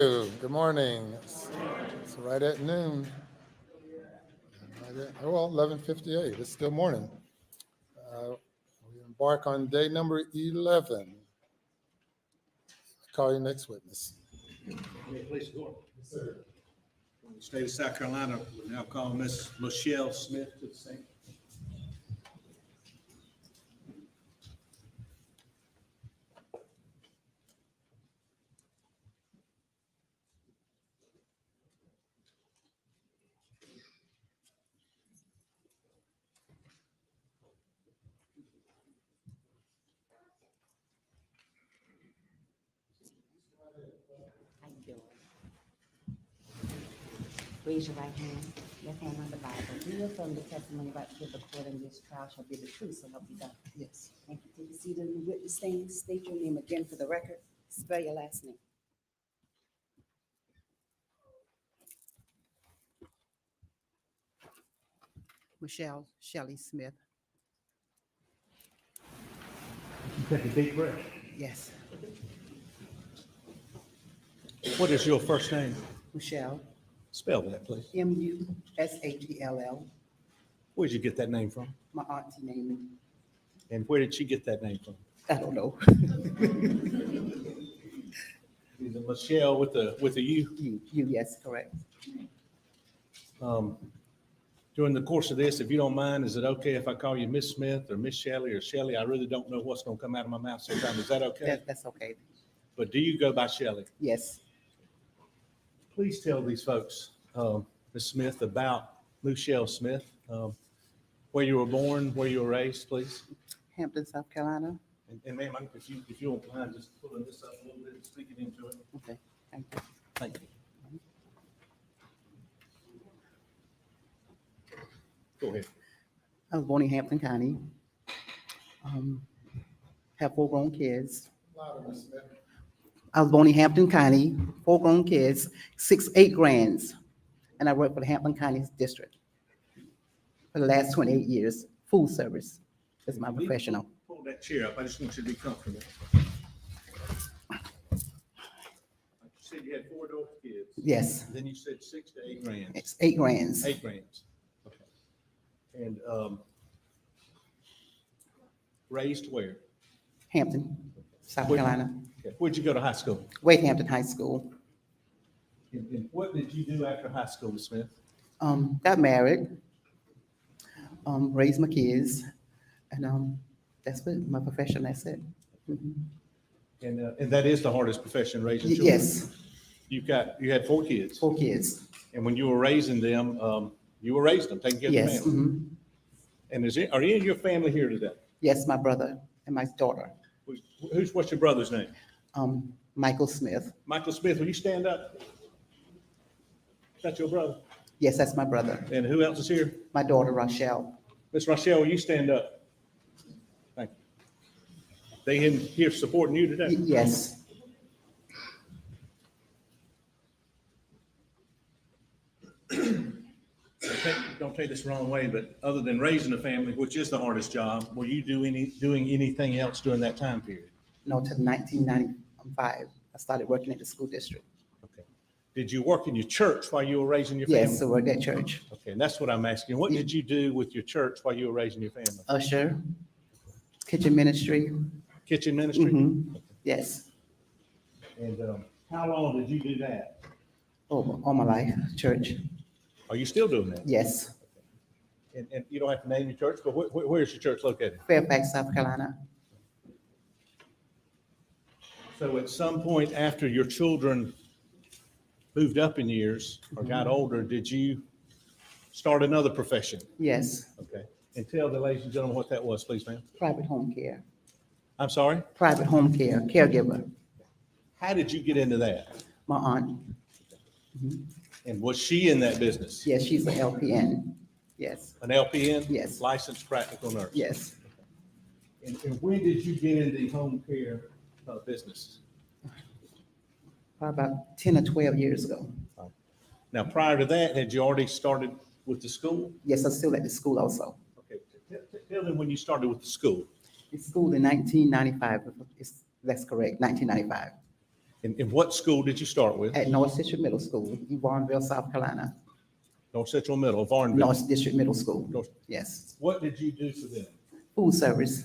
Good morning. It's right at noon. Well, 11:58. It's still morning. We embark on day number 11. Call your next witness. Please go. Yes, sir. The state of South Carolina will now call Miss Mushell Smith to the stand. How you doing? Raise your right hand, left hand on the Bible. Do you affirm the testimony about to give the court in this trial shall be the truth, so help you God? Yes. Thank you. Take a seat in the witness stand. State your name again for the record. Spell your last name. Mushell Shelley Smith. Take a deep breath. Yes. What is your first name? Mushell, Spell that, please. Mushell. Where did you get that name from? My auntie named me. And where did she get that name from? I don't know. Is it Mushell with a U? Yes, correct. During the course of this, if you don't mind, is it okay if I call you Miss Smith or Miss Shelley or Shelley? I really don't know what's going to come out of my mouth sometimes. Is that okay? That's okay. But do you go by Shelley? Yes. Please tell these folks, Ms. Smith, about Mushell Smith, where you were born, where you were raised, please. Hampton, South Carolina. And ma'am, if you don't mind just pulling this up a little bit, speaking into it. Okay, thank you. Thank you. Go ahead. I was born in Hampton County. Have 4 grown kids. Louder, Ms. Smith. I was born in Hampton County, 4 grown kids, 8 grands. And I worked for the Hampton County District for the last 28 years. Food service is my professional. Pull that chair up. I just want you to be comfortable. Like you said, you had 4 adult kids. Yes, Then you said 6 to 8 grands. it's 8 grands. 8 grands. Okay. And raised where? Hampton, South Where- Carolina. Okay. Where'd you go to high school? Wade Hampton High School. And what did you do after high school, Ms. Smith? Got married, raised my kids, and that's what my profession. That's it. Mhm. And that is the hardest profession, raising children. Yes, You had 4 kids. 4 kids. And when you were raising them, you were raising them, taking care of the Yes, family. mhm. And are any of your family here today? Yes, my brother and my daughter, What's your brother's name? Michael Smith. Michael Smith, will you stand up? Is that your brother? Yes, that's my brother. And who else is here? My daughter Rochelle. Miss Rochelle, will you stand up? Thank you. They here supporting you today? Yes, Don't take this the wrong way, but other than raising a family, which is the hardest job, were you doing anything else during that time period? no, till 1995, I started working at the school district. Okay. Did you work in your church while you were raising your family? Yes, I worked at church. Okay, and that's what I'm asking. What did you do with your church while you were raising your family? Usher, kitchen ministry. Kitchen ministry? Mhm. Yes, And how long did you do that? all my life, church. Are you still doing that? Yes, And you don't have to name your church, but where's your church located? Fairfax, South Carolina. So at some point after your children moved up in years or got older, did you start another profession? Yes, Okay. And tell the ladies and gentlemen what that was, please, ma'am. private home care. I'm sorry? Private home care, caregiver. How did you get into that? My aunt. And was she in that business? Yes, she's an LPN. Yes, An LPN? Yes. Licensed practical nurse? yes. And when did you get into the home care business? Probably about 10 or 12 years ago. Now, prior to that, had you already started with the school? Yes, I'm still at the school also. Okay, tell them when you started with the school. The school in 1995, that's correct, 1995. In what school did you start with? at North District Middle School in Warrenville, South Carolina. North Central Middle, Varnville. North District Middle School. North- Yes. What did you do for them? Food service.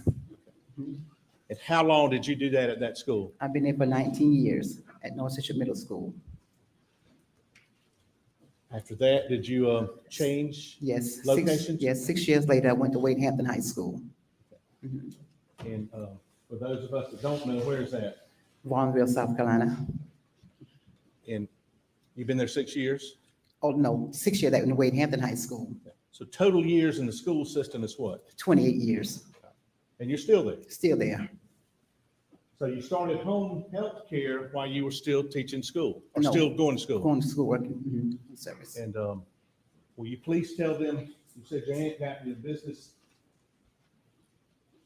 And how long did you do that at that school? I've been there for 19 years at North District Middle School. After that, did you change Yes. locations? Yes, 6 years later, I went to Wade Hampton High School, And for those of us that don't know, where is that? Warrenville, South Carolina. And you've been there 6 years? Oh, no, 6 years at Wade Hampton High School, So total years in the school system is what? 28 years, And you're still there? still there. So you started home health care while you were still teaching school, or No. still going to school? Going to school, working, food service. And will you please tell them, you said your aunt got you a business.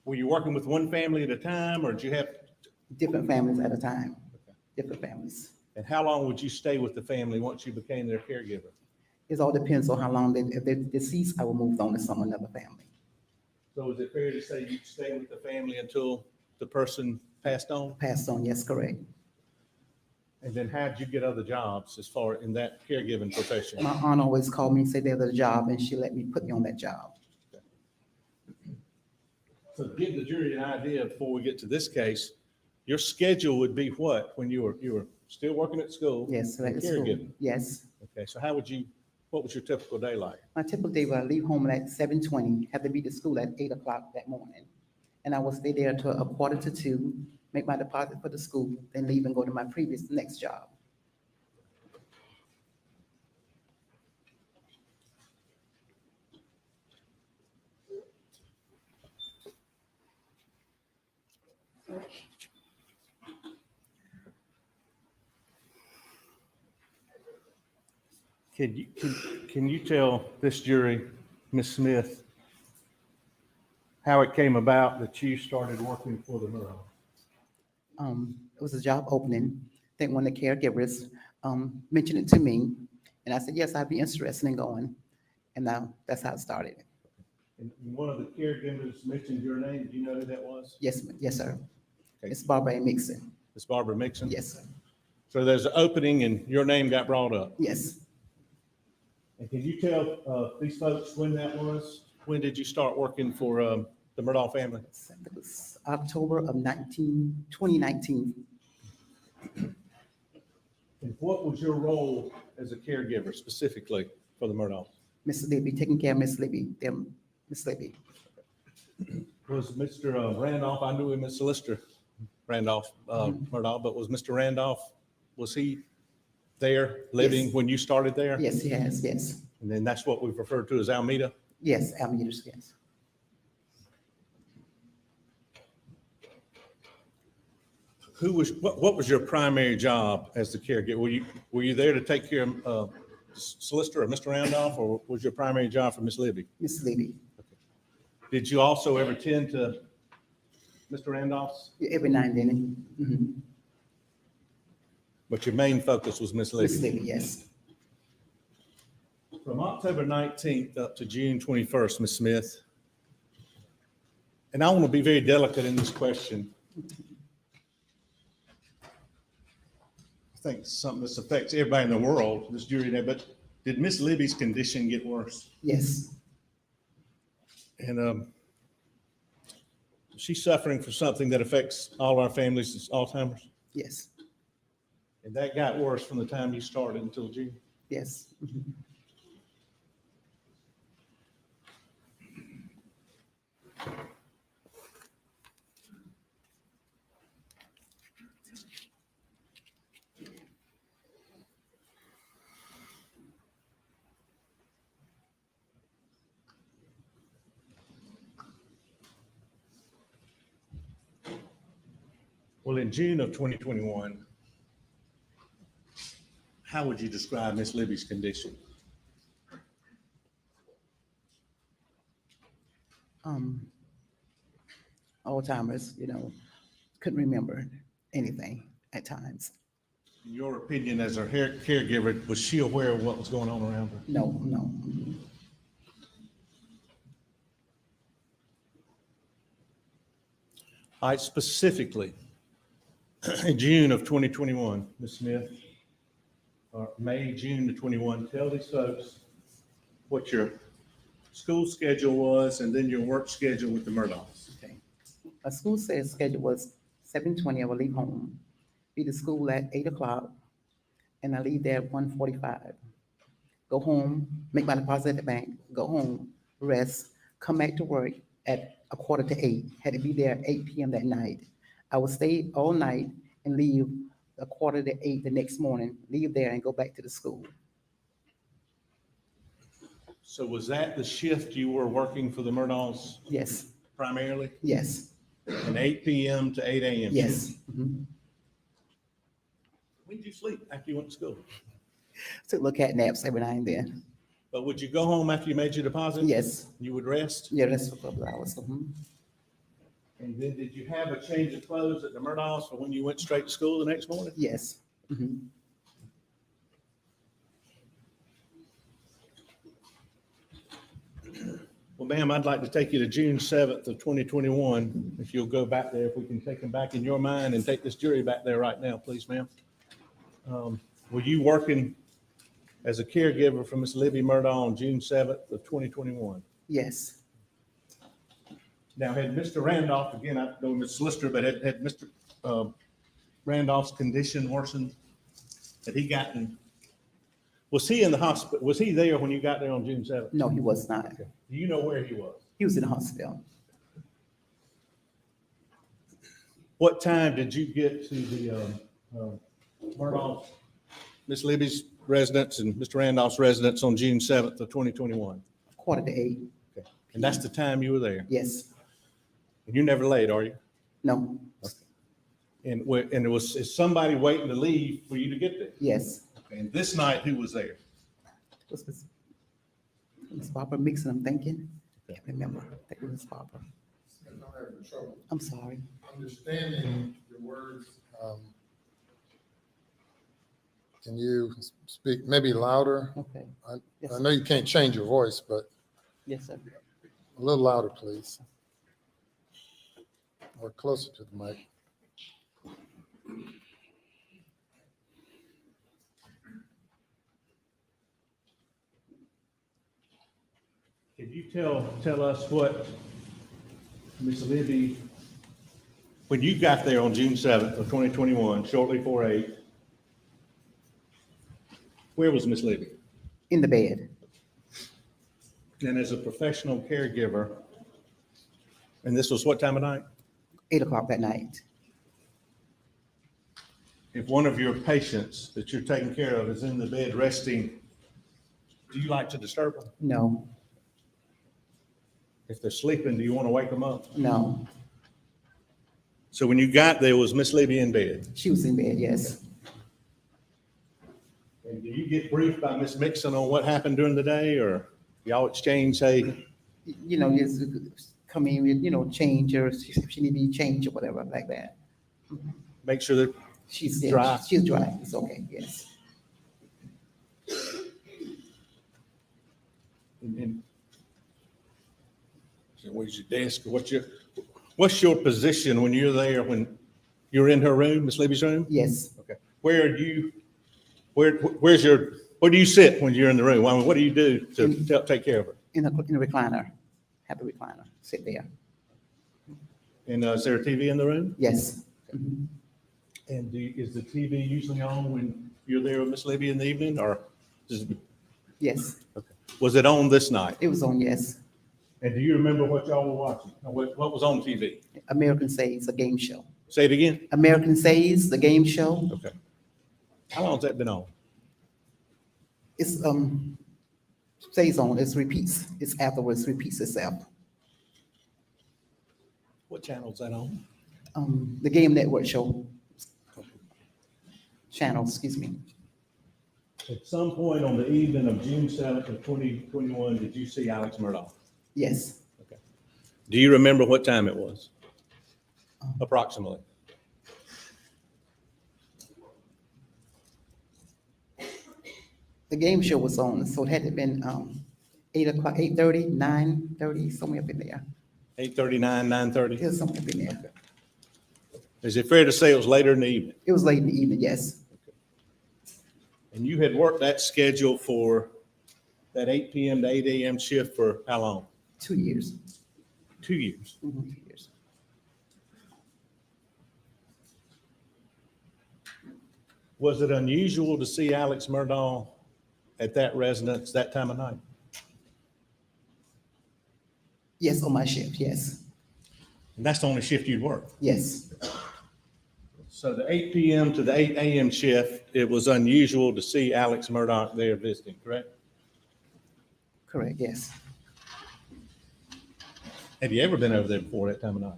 Were you working with one family at a time, or did you have, Different families at a time, different families. and how long would you stay with the family once you became their caregiver? It all depends on how long if they're deceased, I will move on to another family. So is it fair to say you'd stay with the family until the person passed on? Passed on, yes, correct. And then how'd you get other jobs as far in that caregiving profession? My aunt always called me and said there's a job, and she let me put me on that job. So to give the jury an idea before we get to this case, your schedule would be what when you were still working at school? Yes, and at school. caregiving? Yes. Okay, so what was your typical day like? My typical day, I leave home at 7:20, have to be to school at 8 o'clock that morning. And I will stay there till 1:45, make my deposit for the school, then leave and go to my next job. Can you tell this jury, Ms. Smith, how it came about that you started working for the Murdaugh? It was a job opening. I think one of the caregivers mentioned it to me, and I said, yes, I'd be interested in going. And now that's how it started. And one of the caregivers mentioned your name. Do you know who that was? Yes, yes, sir. Okay. It's Barbara A. Mixon. It's Barbara Mixon? Yes, sir. So there's an opening and your name got brought up. Yes. And can you tell these folks when that was? When did you start working for the Murdaugh family? It was October of 2019. And what was your role as a caregiver specifically for the Murdaugh? Miss Libby, taking care of Miss Libby, Miss Libby. Was Mr. Randolph, I knew him as Solicitor Randolph Murdaugh, but was Mr. Randolph, was he there living Yes. when you started there? Yes, he has, yes. And then that's what we've referred to as Almeida? Yes, Almeidas, yes. What was your primary job as the caregiver? Were you there to take care of Solicitor or Mr. Randolph, or was your primary job for Miss Libby? Miss Libby, Did you also ever tend to Mr. Randolph's? every now and then. But your main focus was Miss Miss Libby. Libby, yes. From October 19th up to June 21st, Ms. Smith, and I want to be very delicate in this question. I think something that affects everybody in the world, this jury there, but did Miss Libby's condition get worse? Yes, And she's suffering from something that affects all our families, it's Alzheimer's. yes, And that got worse from the time you started until June. yes. Well, in June of 2021, how would you describe Miss Libby's condition? Alzheimer's, couldn't remember anything at times. In your opinion, as her caregiver, was she aware of what was going on around her? No, no. All right, specifically, in June of 2021, Ms. Smith, or May, June of 21, tell these folks what your school schedule was and then your work schedule with the Murdaughs. Okay. My school says schedule was 7:20, I will leave home, be to school at 8 o'clock, and I leave there at 1:45. Go home, make my deposit at the bank, go home, rest, come back to work at 7:45. Had to be there at 8 p.m. that night. I would stay all night and leave 7:45 the next morning, leave there and go back to the school. So was that the shift you were working for the Murdaughs Yes, primarily? yes, An 8 p.m. to 8 a.m. yes. shift? Mhm. When did you sleep after you went to school? Took little cat naps every now and then. But would you go home after you made your deposit? Yes, You would rest? yeah, that's for a couple hours. And then did you have a change of clothes at the Murdaughs for when you went straight to school the next morning? Yes. Mhm. Well, ma'am, I'd like to take you to June 7th of 2021. If you'll go back there, if we can take them back in your mind and take this jury back there right now, please, ma'am. Were you working as a caregiver for Miss Libby Murdaugh on June 7th of 2021? Yes, Now, had Mr. Randolph, again, I know Ms. Solicitor, but had Mr. Randolph's condition worsened? Had he gotten, was he in the hospital? Was he there when you got there on June 7th? no, he was not. Do you know where he was? He was in the hospital. What time did you get to the Murdaugh, Miss Libby's residence and Mr. Randolph's residence on June 7th of 2021? 7:45. And that's the time you were there? Yes, And you're never late, are you? no, And is somebody waiting to leave for you to get there? yes. And this night, who was there? Was Miss Barbara Mixon, I'm thinking? Can't remember. I think it was Barbara. I'm not having trouble I'm sorry. understanding your words. Can you speak maybe louder? Okay. Yes, I know you can't change your voice, but yes, sir. a little louder, please. Or closer to the mic. Can you tell us what Miss Libby, when you got there on June 7th of 2021, shortly before 8, where was Miss Libby? In the bed. And as a professional caregiver, and this was what time of night? 8 o'clock that night. If one of your patients that you're taking care of is in the bed resting, do you like to disturb them? No, If they're sleeping, do you want to wake them up? no. So when you got there, was Miss Libby in bed? She was in bed, yes. And do you get briefed by Miss Mixon on what happened during the day, or y'all exchange, hey, You know, just come in with, change or if she need to be changed or whatever like that. make sure that, She's Dry. She's dry. It's okay, yes. and so where's your desk, or what's your position when you're there, when you're in her room, Miss Libby's room? Yes. Okay. Where do you sit when you're in the room? I mean, what do you do to take care of her? In a recliner. Have a recliner. Sit there. And is there a TV in the room? Yes. Mhm. And is the TV usually on when you're there with Miss Libby in the evening, or Yes. was it on this night? It was on, yes. And do you remember what y'all were watching? Or what was on TV? American Says, a game show. Say it again? American Says, the game show. Okay. How long has that been on? It's, stays on, it repeats. It's afterwards, repeats itself. What channel is that on? The Game Network show. Channel, excuse me. At some point on the evening of June 7th of 2021, did you see Alex Murdaugh? Yes. Do you remember what time it was? Approximately. The game show was on, so it had to have been 8 o'clock, 8:30, 9:30, somewhere up in there. 8:39, 9:30? It was somewhere up in there. Is it fair to say it was later in the evening? It was late in the evening, yes. And you had worked that schedule for that 8 p.m. to 8 a.m. shift for how long? 2 years. 2 years. 2 years. Was it unusual to see Alex Murdaugh at that residence that time of night? Yes, on my shift, yes, And that's the only shift you'd work. yes, So the 8 p.m. to the 8 a.m. shift, it was unusual to see Alex Murdaugh there visiting, correct? correct, yes. Have you ever been over there before that time of night?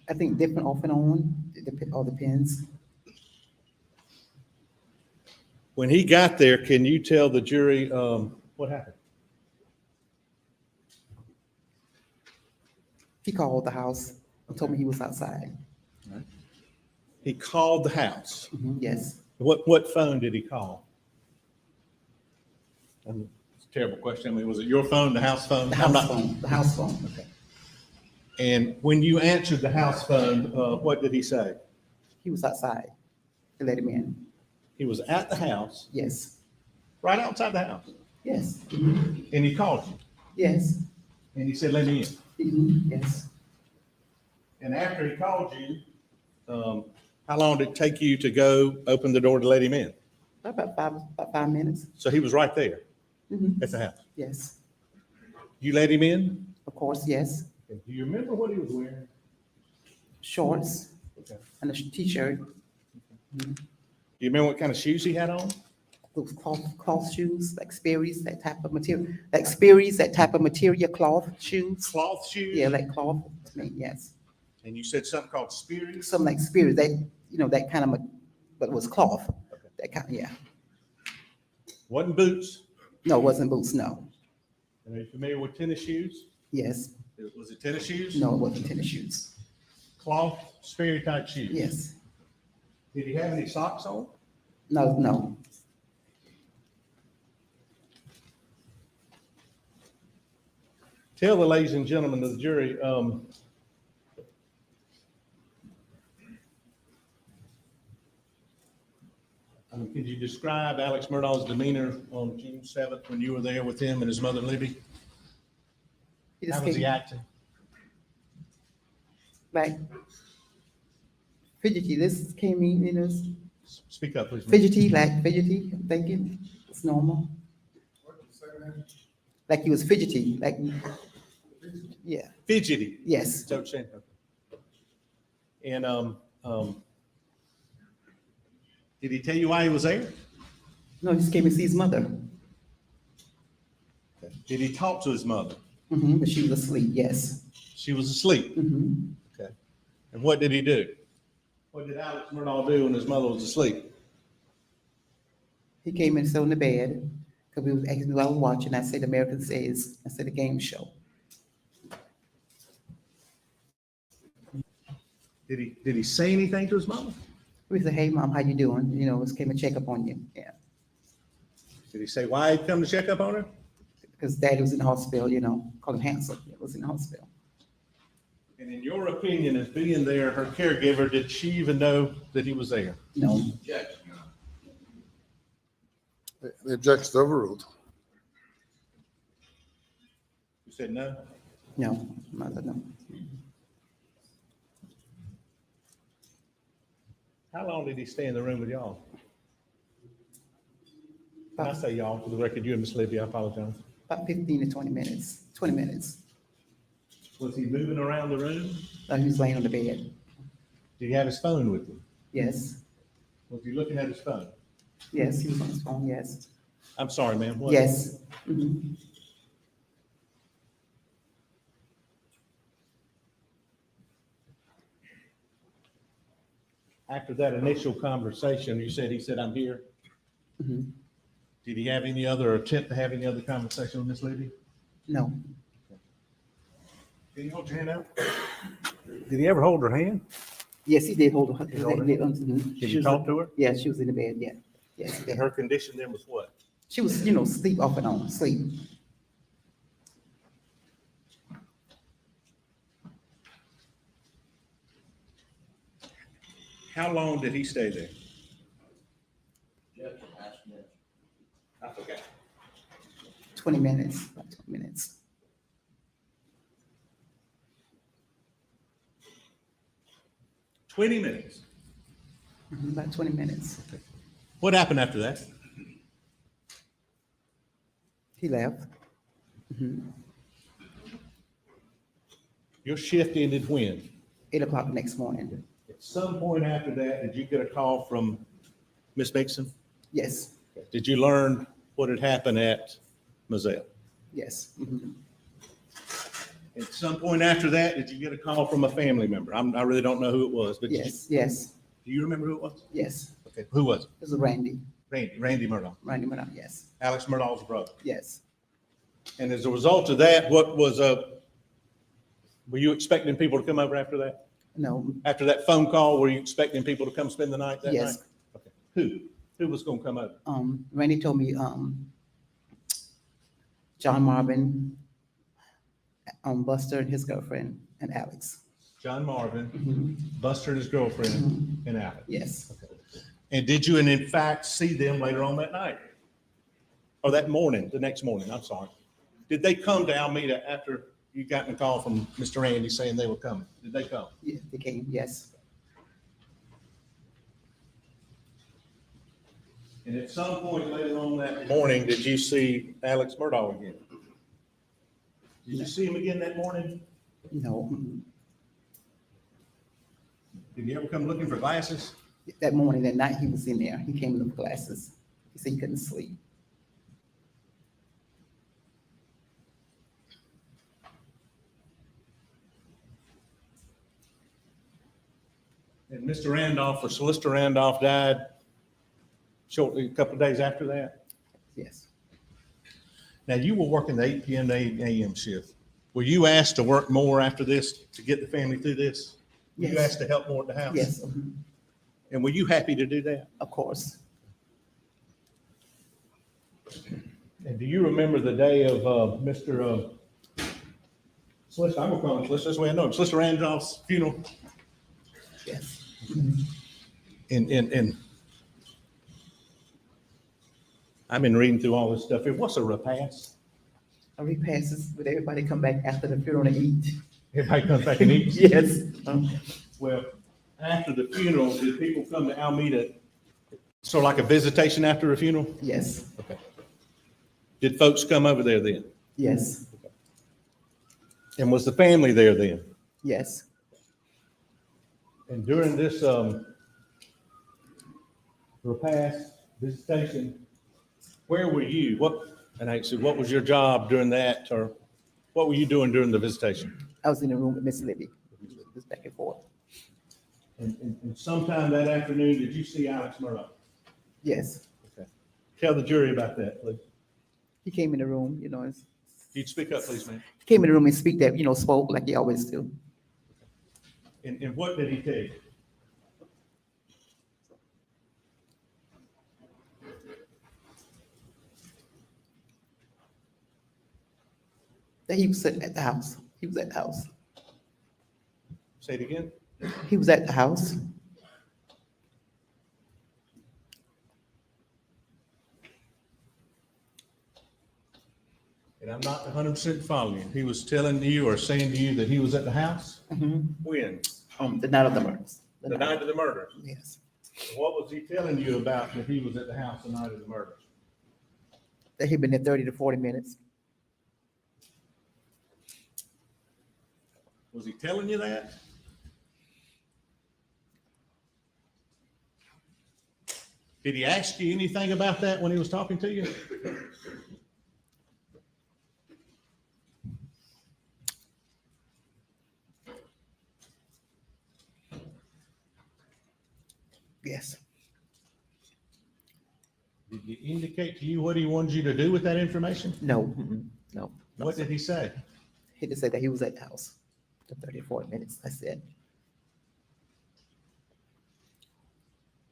I think different off and on, all depends. When he got there, can you tell the jury what happened? He called the house and told me he was outside. He called the house. Yes, What phone did he call? It's a terrible question. I mean, was it your phone, the house phone? the I'm house not- phone, the house phone. Okay. And when you answered the house phone, what did he say? He was outside. They let him in. He was at the house, Yes, right outside the house, yes, and he called you, yes, and he said, "Let me in." yes. And after he called you, how long did it take you to go open the door to let him in? About 5 minutes. So he was right there Mhm. at the house. Yes, You let him in? of course, yes. Do you remember what he was wearing? Shorts Okay. and a t-shirt, Do you remember what kind of shoes he had on? those cloth shoes, like Sperry's, that type of material, like Sperry's, that type of material, cloth shoes. Cloth shoes? Yeah, like cloth, to me, yes. And you said something called Spears? Something like Sperry's, that, that kind of, but it was cloth. Okay. That kind, yeah. Wasn't boots? No, it wasn't boots, no. And are you familiar with tennis shoes? Yes, Was it tennis shoes? no, it wasn't tennis shoes. Cloth, Sperry type shoes? Yes, Did he have any socks on? no. Tell the ladies and gentlemen of the jury, could you describe Alex Murdaugh's demeanor on June 7th when you were there with him and his mother Libby? He How just was he came, acting? like, fidgety, this came in, Speak up, please. ma'am. fidgety, I'm thinking, it's normal. Like he was fidgety, like, yeah, Fidgety. yes, Is that what you're saying? Okay. And did he tell you why he was there? no, he just came to see his mother. Did he talk to his mother? But she was asleep, yes. She was asleep. Okay. And what did he do? What did Alex Murdaugh do when his mother was asleep? He came and sat on the bed, because we was asking what I was watching, I said American Says, I said a game show. Did he say anything to his mother? We said, hey, mom, how you doing? Just came and check up on you, yeah. Did he say why he'd come to check up on her? Because daddy was in the hospital, called him Hansel, he was in the hospital. And in your opinion, as being there, her caregiver, did she even know that he was there? No, The objection's overruled. You said no? no, mother, no. How long did he stay in the room with y'all? When I say y'all, for the record, you and Miss Libby, I apologize. About 15 to 20 minutes, 20 minutes. Was he moving around the room? He was laying on the bed, Did he have his phone with him? yes, Was he looking at his phone? yes, he was on his phone, yes, I'm sorry, ma'am. What? yes. Mhm. After that initial conversation, you said, he said, I'm here. Mhm. Did he have any other attempt to have any other conversation with Miss Libby? No, Did he hold your hand out? Did he ever hold her hand? yes, he did hold her. He hold her? Mhm. Did She you was- talk to her? Yeah, she was in the bed, yeah, yes. And her condition then was what? She was, sleep off and on, sleep. How long did he stay there? I forgot. 20 minutes, about 20 minutes. 20 minutes. About 20 minutes. What happened after that? He left. Your shift ended when? 8 o'clock the next morning. At some point after that, did you get a call from Miss Mason? Yes, Did you learn what had happened at Mushell? yes. At some point after that, did you get a call from a family member? I really don't know who it was, but Yes, yes, do you remember who it was? yes. Okay, who was it? This is Randy, Randy Murdaugh, Murdaugh, yes, Alex Murdaugh's brother. yes. And as a result of that, were you expecting people to come over after that? No, After that phone call, were you expecting people to come spend the night that night? yes. Okay. Who was gonna come over? Randy told me, John Marvin, Buster and his girlfriend, and Alex. John Marvin, Mhm. Buster and his girlfriend, and Alex. Yes, And did you, and in fact, see them later on that night? Or that morning, the next morning, I'm sorry. Did they come to Alameda after you got a call from Mr. Randy saying they were coming? Did they come? yeah, they came, yes. And at some point later on that morning, did you see Alex Murdaugh again? Did you see him again that morning? No, Did he ever come looking for glasses? that morning, that night, he was in there. He came with glasses. He said he couldn't sleep. And Mr. Randolph, or Solicitor Randolph, died shortly, a couple of days after that. Yes, Now, you were working the 8 p.m. to 8 a.m. shift. Were you asked to work more after this to get the family through this? Were you Yes. asked to help more at the house? yes, And were you happy to do that? of course. And do you remember the day of Mr. Solicitor, I'm gonna call him Solicitor, that's the way I know him, Solicitor Randolph's funeral? Yes, And I've been reading through all this stuff. What's a repast? I repasses, but everybody come back after the funeral to eat. Everybody comes back and eats? Yes, Well, after the funeral, did people come to Alameda, sort of like a visitation after a funeral? yes, Okay. Did folks come over there then? yes, And was the family there then? yes. And during this repast visitation, where were you? And I said, what was your job during that, or what were you doing during the visitation? I was in the room with Miss Libby, just back and forth. And sometime that afternoon, did you see Alex Murdaugh? Yes, Okay. Tell the jury about that, please. he came in the room, You'd speak up, please, ma'am. he came in the room and speak that, spoke like he always do. And what did he tell you? That he was sitting at the house. He was at the house. Say it again. He was at the house. And I'm not 100% following you. He was telling you or saying to you that he was at the house? When? The night of the murders. The night of the murder. Yes. What was he telling you about that he was at the house the night of the murder? That he'd been there 30 to 40 minutes. Was he telling you that? Did he ask you anything about that when he was talking to you? Yes. Did he indicate to you what he wanted you to do with that information? No, no. What did he say? He just said that he was at the house for 30 to 40 minutes. I said,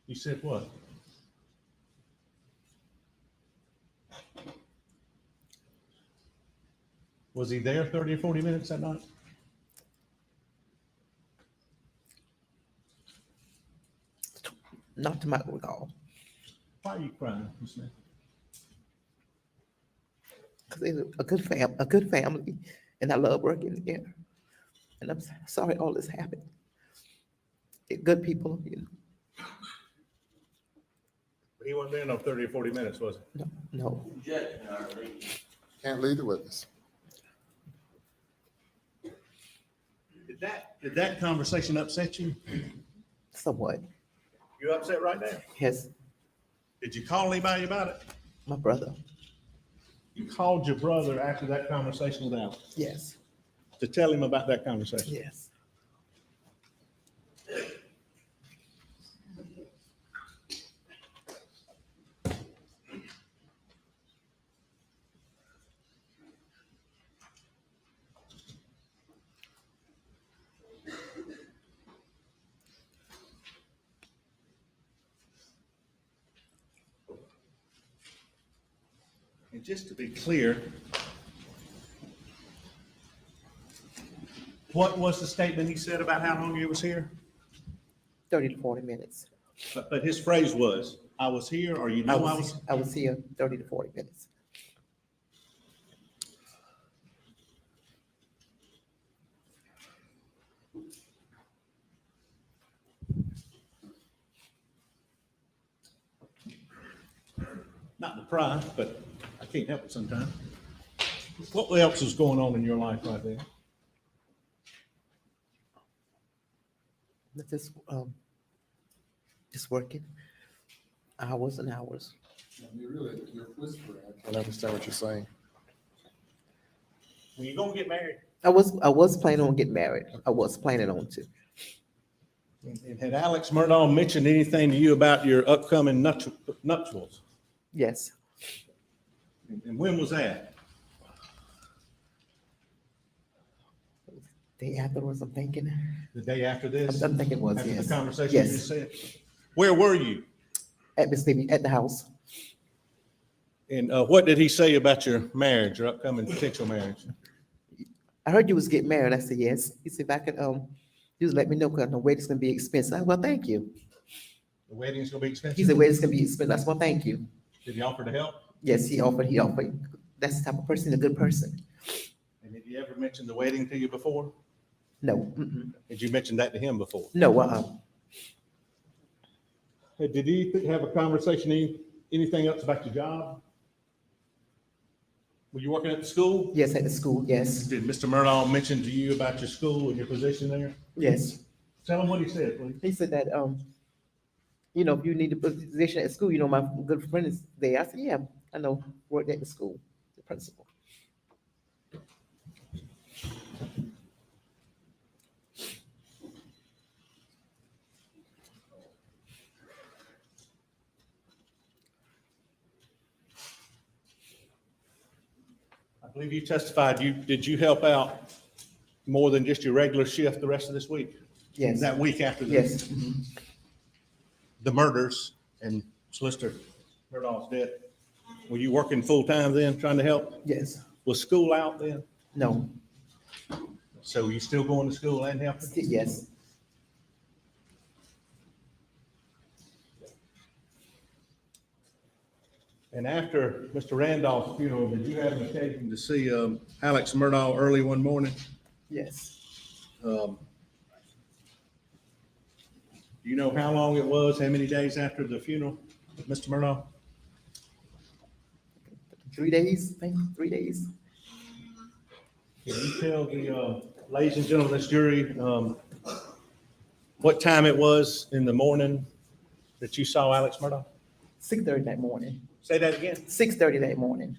You said what? Was he there 30 or 40 minutes that night? Not to my recall, Why are you crying, Ms. Smith? because they're a good family, and I love working there. And I'm sorry all this happened. They're good people, you know. He wasn't there no 30 or 40 minutes, was he? No. Can't lead the witness. Did that conversation upset you? Somewhat. You upset right now? Yes, Did you call anybody about it? my brother. You called your brother after that conversation with Alex Yes, to tell him about that conversation. yes. And just to be clear, what was the statement he said about how long he was here? 30 to 40 minutes. But his phrase was, I was here, or you know I was here 30 to 40 minutes. not to pry, but I can't help it sometimes. What else is going on in your life right there? Just working hours and hours. You're whispering. I can't understand what you're saying. When you gonna get married? I was planning on getting married. I was planning on to. And had Alex Murdaugh mentioned anything to you about your upcoming nuptials? Yes, And when was that? day afterwards, I'm thinking. The day after this? I'm thinking it was, After yes. the conversation you Yes. just said? Where were you? At Miss Baby, at the house. And what did he say about your marriage, your upcoming potential marriage? I heard you was getting married. I said, yes. He said, if I could, just let me know, because the wedding's gonna be expensive. I said, well, thank you. The wedding's gonna be expensive? He said, wedding's gonna be expensive. I said, well, thank you. Did he offer to help? Yes, he offered. That's the type of person, a good person. And did he ever mention the wedding to you before? No, mm-mm. Did you mention that to him before? No, Hey, did he have a conversation, anything else about your job? Were you working at the school? yes, at the school, yes, Did Mr. Murdaugh mention to you about your school and your position there? yes. Tell him what he said, please. He said that, if you need a position at school, my good friend is there. I said, yeah, I know, worked at the school, the principal. I believe you testified, did you help out more than just your regular shift the rest of this week? Yes, That week after yes, the murders and Solicitor Murdaugh's death? Were you working full-time then, trying to help? yes, Was school out then? no, So you still going to school and helping? yes. And after Mr. Randolph's funeral, did you have an occasion to see Alex Murdaugh early one morning? Yes. Do you know how long it was, how many days after the funeral of Mr. Murdaugh? 3 days, I think, 3 days. Can you tell the ladies and gentlemen of this jury what time it was in the morning that you saw Alex Murdaugh? 6:30 that morning, Say that again. 6:30 that morning.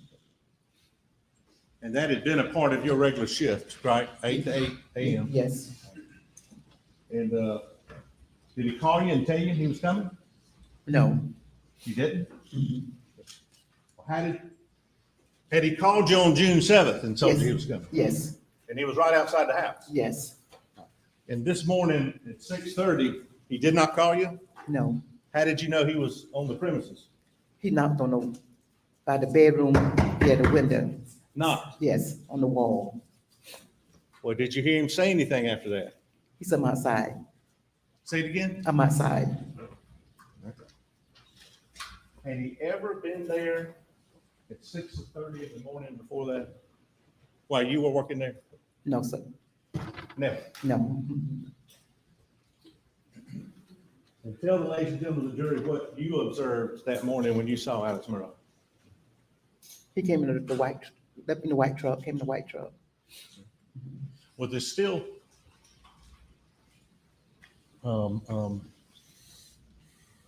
And that had been a part of your regular shift, right? 8 to 8 a.m. Yes, And did he call you and tell you he was coming? no, You didn't? Had he called you on June 7th and told you he was coming? yes, And he was right outside the house? yes, And this morning at 6:30, he did not call you? no. How did you know he was on the premises? He knocked by the bedroom, the window, Not. yes, on the wall. Well, did you hear him say anything after that? He said, I'm outside, Say it again? I'm outside. Had he ever been there at 6:30 in the morning before that? While you were working there? No, sir. Never. No. And tell the ladies and gentlemen of the jury what you observed that morning when you saw Alex Murdaugh. He came in the white, left in the white truck, came in the white truck. Was there still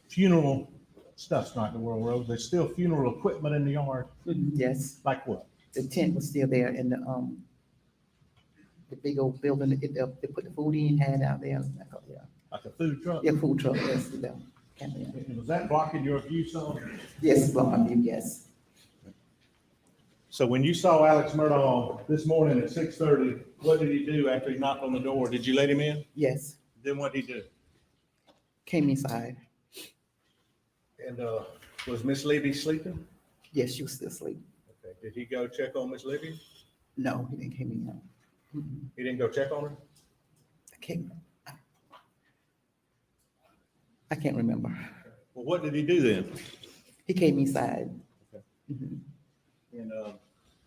funeral stuff's not in the world road? There's still funeral equipment in the yard? Yes, Like what? the tent was still there and the big old building, they put the food in, had out there. Yeah, Like a food truck? yeah, food truck, yes, yeah. And was that blocking your view some? Yes, block my view, yes. So when you saw Alex Murdaugh this morning at 6:30, what did he do after he knocked on the door? Did you let him in? Yes, Then what did he do? came inside. And was Miss Levy sleeping? Yes, she was still asleep. Okay. Did he go check on Miss Levy? No, he didn't came in. No. He didn't go check on her? I can't remember. Well, what did he do then? He came inside. Okay. Mhm. And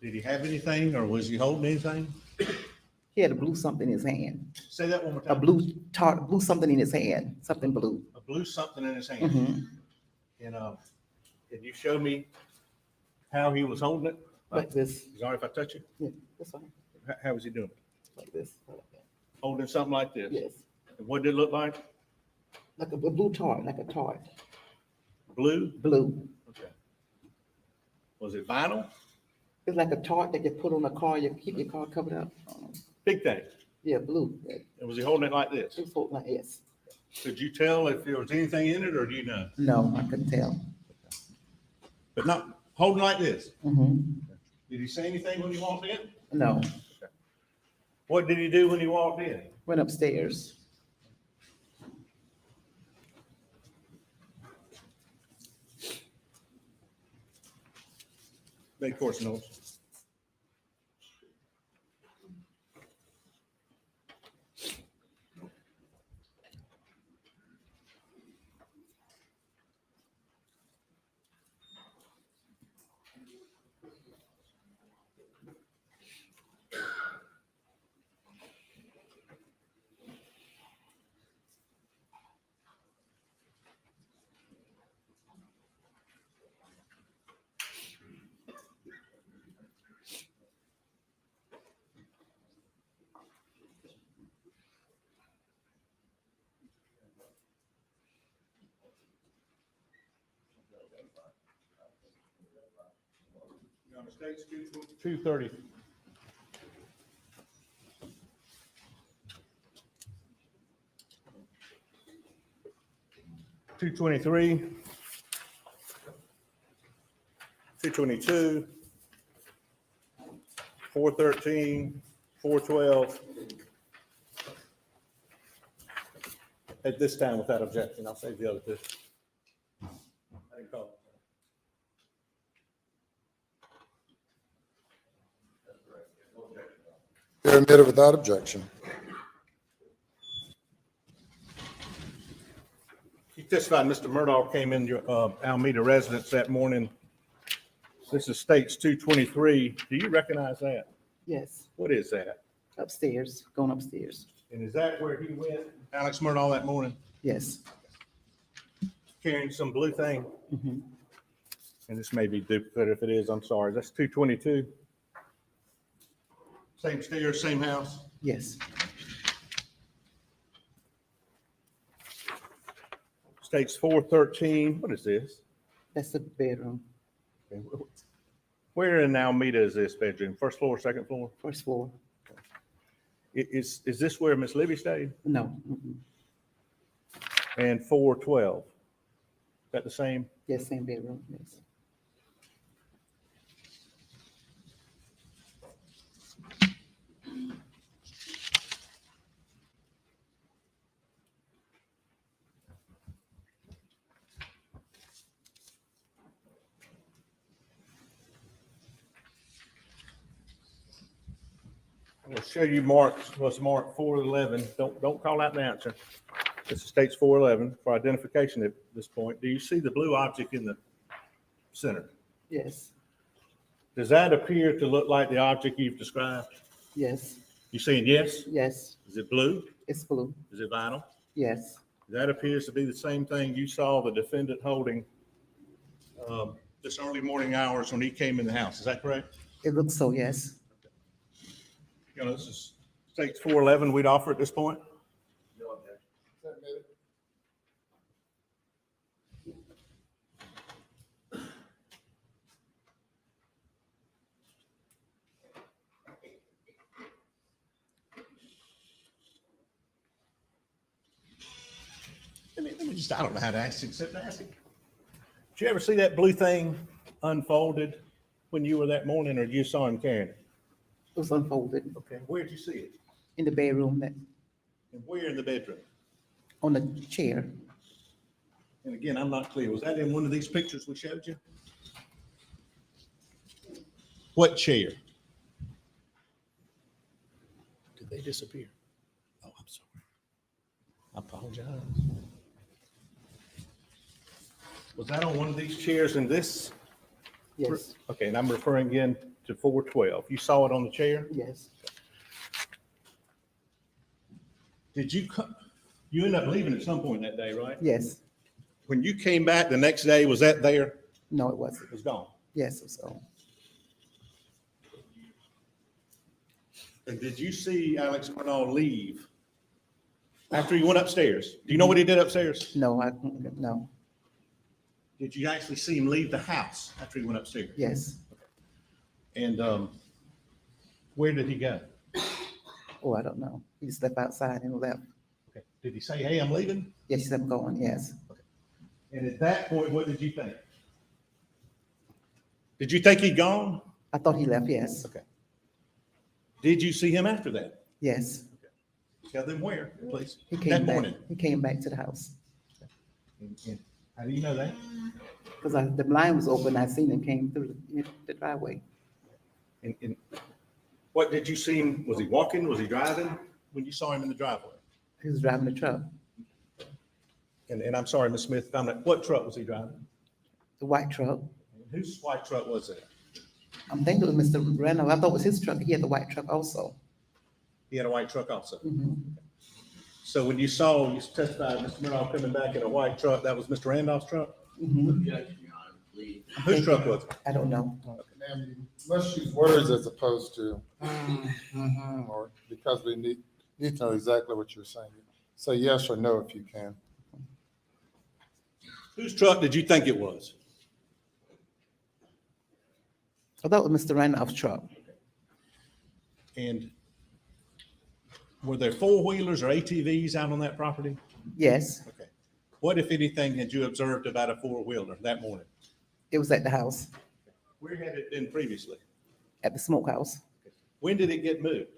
did he have anything or was he holding anything? He had a blue something in his hand, Say that one more a time. blue something in his hand, something blue. A blue something in his hand. Mhm. And can you show me how he was holding it? Like this. Is it all right if I touch it? Yeah, that's fine. How was he doing it? Like this. Like that. Holding something like this? Yes, And what did it look like? like a blue tart, like a tart, Blue? blue. Okay. Was it vinyl? It's like a tart that you put on a car, you keep your car covered up. Big thing. Yeah, blue. Yeah, And was he holding it like this? it's sort of like yes. Could you tell if there was anything in it or do you know? No, I couldn't tell. But not holding like this. Mhm. Did he say anything when he walked in? No, What did he do when he walked in? went upstairs. Made course notes. United States 230. $223, $222, $413, $412. At this time, without objection, I'll save the other two. I didn't call it. They're admitted without objection. You testified Mr. Murdaugh came in your Alameda residence that morning. This is States 223. Do you recognize that? Yes, What is that? upstairs, going upstairs. And is that where he went, Alex Murdaugh, that morning, Yes. carrying some blue thing? Mhm. And this may be duplicate. If it is, I'm sorry. That's 222. Same stairs, same house. Yes. States 413. What is this? That's the bedroom, Where in Alameda is this bedroom? First floor, second floor? first floor. Is this where Miss Libby stayed? No. Mm-mm. And 412? Is that the same? Yes, same bedroom, yes. I'll show you what's marked 411. Don't call out the answer. This is States 411 for identification at this point. Do you see the blue object in the center. Yes, Does that appear to look like the object you've described? yes, You saying yes? yes, Is it blue? it's blue. Is it vinyl? Yes, That appears to be the same thing you saw the defendant holding this early morning hours when he came in the house. Is that correct? it looks so, yes. You know, this is state 411 we'd offer at this point. Let me just, I don't know how to ask it except ask it. Did you ever see that blue thing unfolded when you were that morning, or you saw him carrying it? It was unfolded Okay, where'd you see it? in the bedroom, that, And where in the bedroom? on the chair. And again, I'm not clear. Was that in one of these pictures we showed you? What chair? Did they disappear? Oh, I'm sorry. I apologize. Was that on one of these chairs in this? Yes, Okay, and I'm referring again to 412. You saw it on the chair? yes, Did you come? You ended up leaving at some point that day, right? yes. When you came back the next day, was that there? No, it wasn't. It was gone. Yes, it was gone. And did you see Alex Murdaugh leave after he went upstairs? Do you know what he did upstairs? No, no, Did you actually see him leave the house after he went upstairs? yes. And where did he go? Oh, I don't know. He just left outside and left. Okay. Did he say, "Hey, I'm leaving"? Yes, he said, I'm going, yes. And at that point, what did you think? Did you think he'd gone? I thought he left, yes, Okay. Did you see him after that? yes. Tell them where, please. He That came back, morning. he came back to the house. And how do you know that? Because the blind was open, I seen him came through the driveway. And what did you see him? Was he walking? Was he driving when you saw him in the driveway? He was driving the truck, And I'm sorry, Ms. Smith, what truck was he driving? the white truck. Whose white truck was it? I'm thinking it was Mr. Randall. I thought it was his truck. He had the white truck also. He had a white truck also. Mhm. So when you saw, you testified, Mr. Murdaugh coming back in a white truck, that was Mr. Randolph's truck? Mhm. Whose truck was it? I don't know. Ma'am, you must use words as opposed to, or because we need to know exactly what you're saying. Say yes or no if you can. Whose truck did you think it was? I thought it was Mr. Randolph's truck. And were there four-wheelers or ATVs out on that property? Yes, Okay. What, if anything, had you observed about a four-wheeler that morning? it was at the house, Where had it been previously? at the smokehouse, When did it get moved?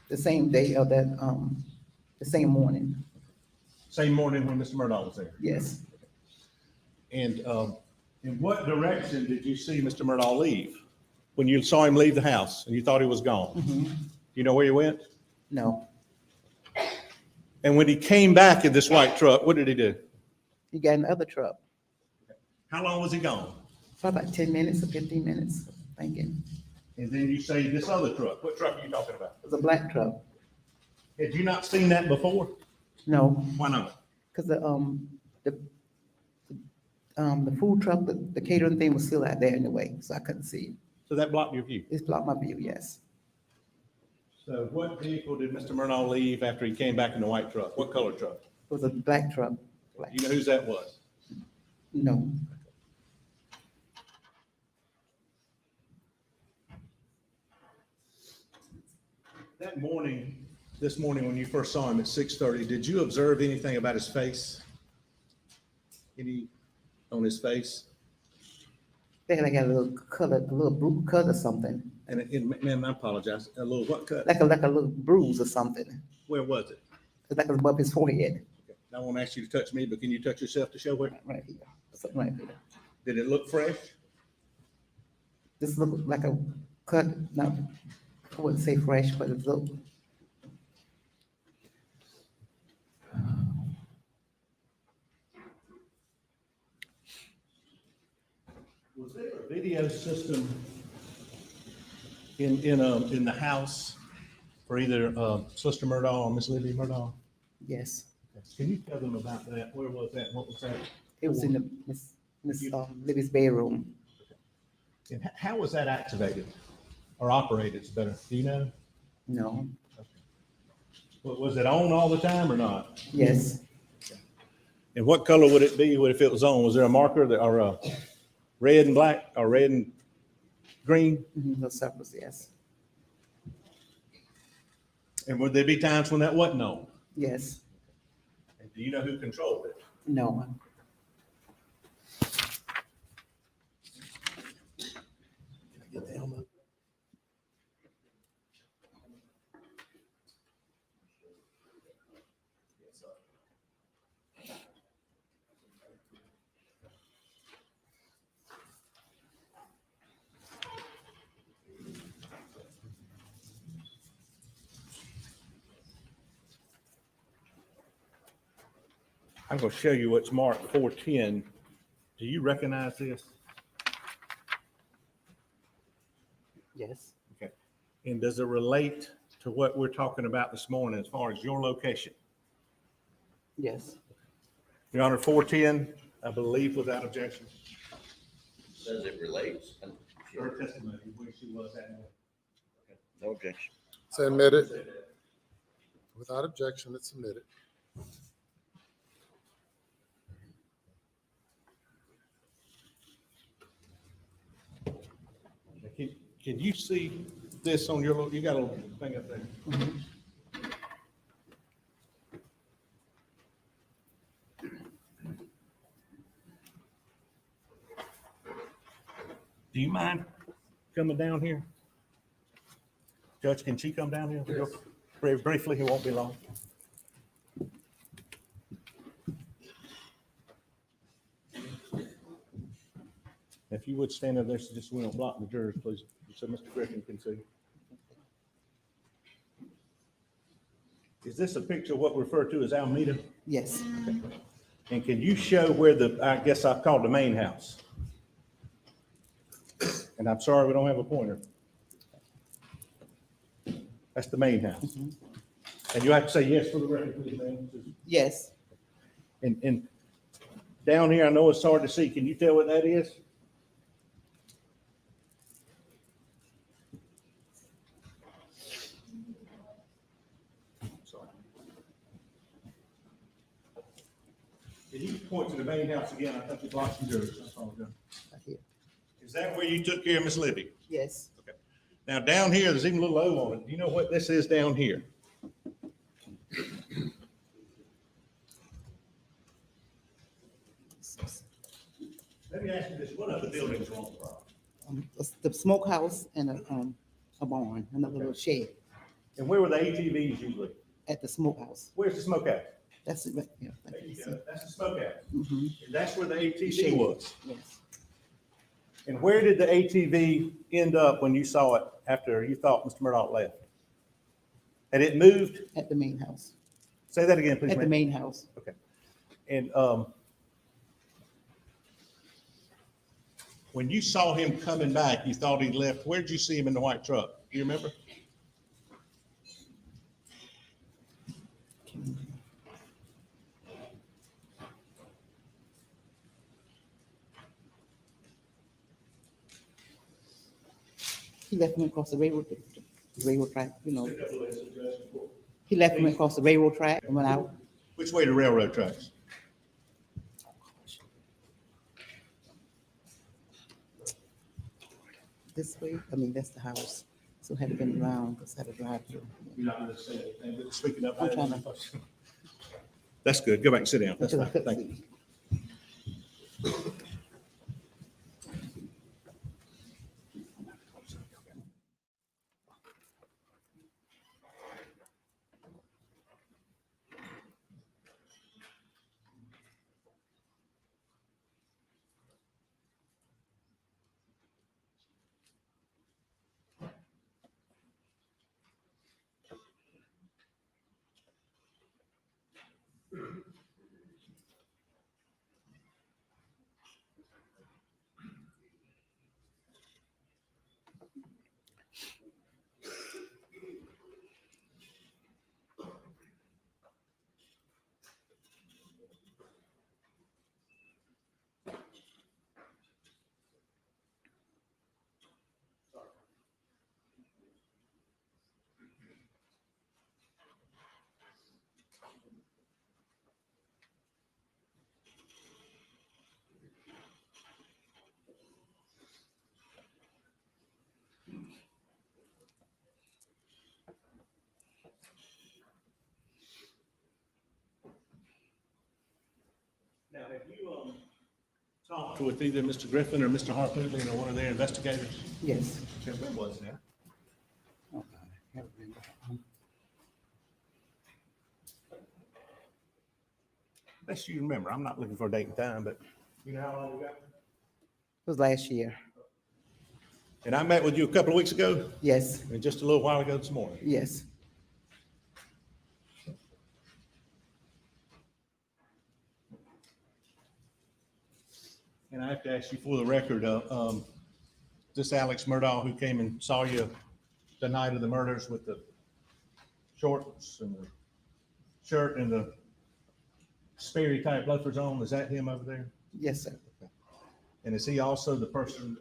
the same day of that, the same morning. Same morning when Mr. Murdaugh was there. Yes. And in what direction did you see Mr. Murdaugh leave? When you saw him leave the house and you thought he was gone? Mhm. Do you know where he went? No, And when he came back in this white truck, what did he do? he got another truck, How long was he gone? for about 10 minutes or 15 minutes, thinking. And then you say this other truck. What truck are you talking about? It was a black truck. Had you not seen that before? No, Why not? because the food truck, the catering thing was still out there anyway, so I couldn't see it. So that blocked your view. It's blocked my view, yes. So what vehicle did Mr. Murdaugh leave after he came back in the white truck? What color truck? It was a black truck. Black. You know whose that was? No, That morning, this morning when you first saw him at 6:30, did you observe anything about his face? Any on his face? they had like a little cut, a little cut or something, And ma'am, I apologize. A little what cut? like a little bruise or something. Where was it? It's like above his forehead, Okay. I won't ask you to touch me, but can you touch yourself to show where? right here, something right here. Did it look fresh? This looked like a cut, not, I wouldn't say fresh, but it looked. Was video system in the house for either Sister Murdaugh or Miss Libby Murdaugh? Yes, Can you tell them about that? Where was that? What was that? it was in the Miss Libby's bedroom. And how was that activated or operated? It's better. Do you know? No, Was it on all the time or not? yes, And what color would it be if it was on? Was there a marker that, or a red and black or red and green? no circles, yes, And would there be times when that wasn't on? yes, And do you know who controlled it? no. I'm going to show you what's marked 410. Do you recognize this? Yes, Okay. And does it relate to what we're talking about this morning as far as your location? yes, Your Honor, 410, I believe without objection. Says it relates. Her testimony, where she was at. No objection. It's admitted. Without objection, it's submitted. Can you see this on your, you got a little thing up there? Do you mind coming down here? Judge, can she come down here? Yes. Very briefly, it won't be long. If you would stand up there, so just so we don't block the jurors, please, so Mr. Griffin can see. Is this a picture of what we refer to as Alameda? yes, And can you show where the, I guess I called the main house? And I'm sorry, we don't have a pointer. That's the main house. And you have to say yes for the record, please, ma'am. yes, And down here, I know it's hard to see. Can you tell what that is? Sorry. Can you point to the main house again? I think you blocked some jurors. That's all I'm doing. right here, Is that where you took care of Miss Libby? yes, Now, down here, there's even a little O on it. Do you know what this is down here? Let me ask you this, what other buildings are on the property? the smokehouse and a barn, another little shed And where were the ATVs usually? at the smokehouse. Where's the smokehouse? That's it, right there. There you go. That's the smokehouse. Mhm, And that's where the ATV was. yes, And where did the ATV end up when you saw it after you thought Mr. Murdaugh left? Had it moved? at the main house, Say that again, please, at the ma'am. main house. Okay. And when you saw him coming back, you thought he left. Where did you see him in the white truck? Do you remember? He left me across the railroad track, you know. He left me across the railroad track and went out. Which way to railroad tracks? This way, I mean, that's the house. So had to been around, because I had to drive through. You're not going to say anything, but speaking up. I'm trying to- That's good. Go back and sit down. That's Because I fine. couldn't Thank you. see. Now, have you talked with either Mr. Griffin or Mr. Harpoon, or one of their investigators? Yes. When was that? Oh, I can't remember. Best you remember. I'm not looking for a date and time, but you know how long ago? It was last year. And I met with you a couple of weeks ago, Yes, and just a little while ago this morning. yes. And I have to ask you for the record, this Alex Murdaugh who came and saw you the night of the murders with the shorts and the shirt and the Sperry type loafers on, is that him over there? Yes, sir. And is he also the person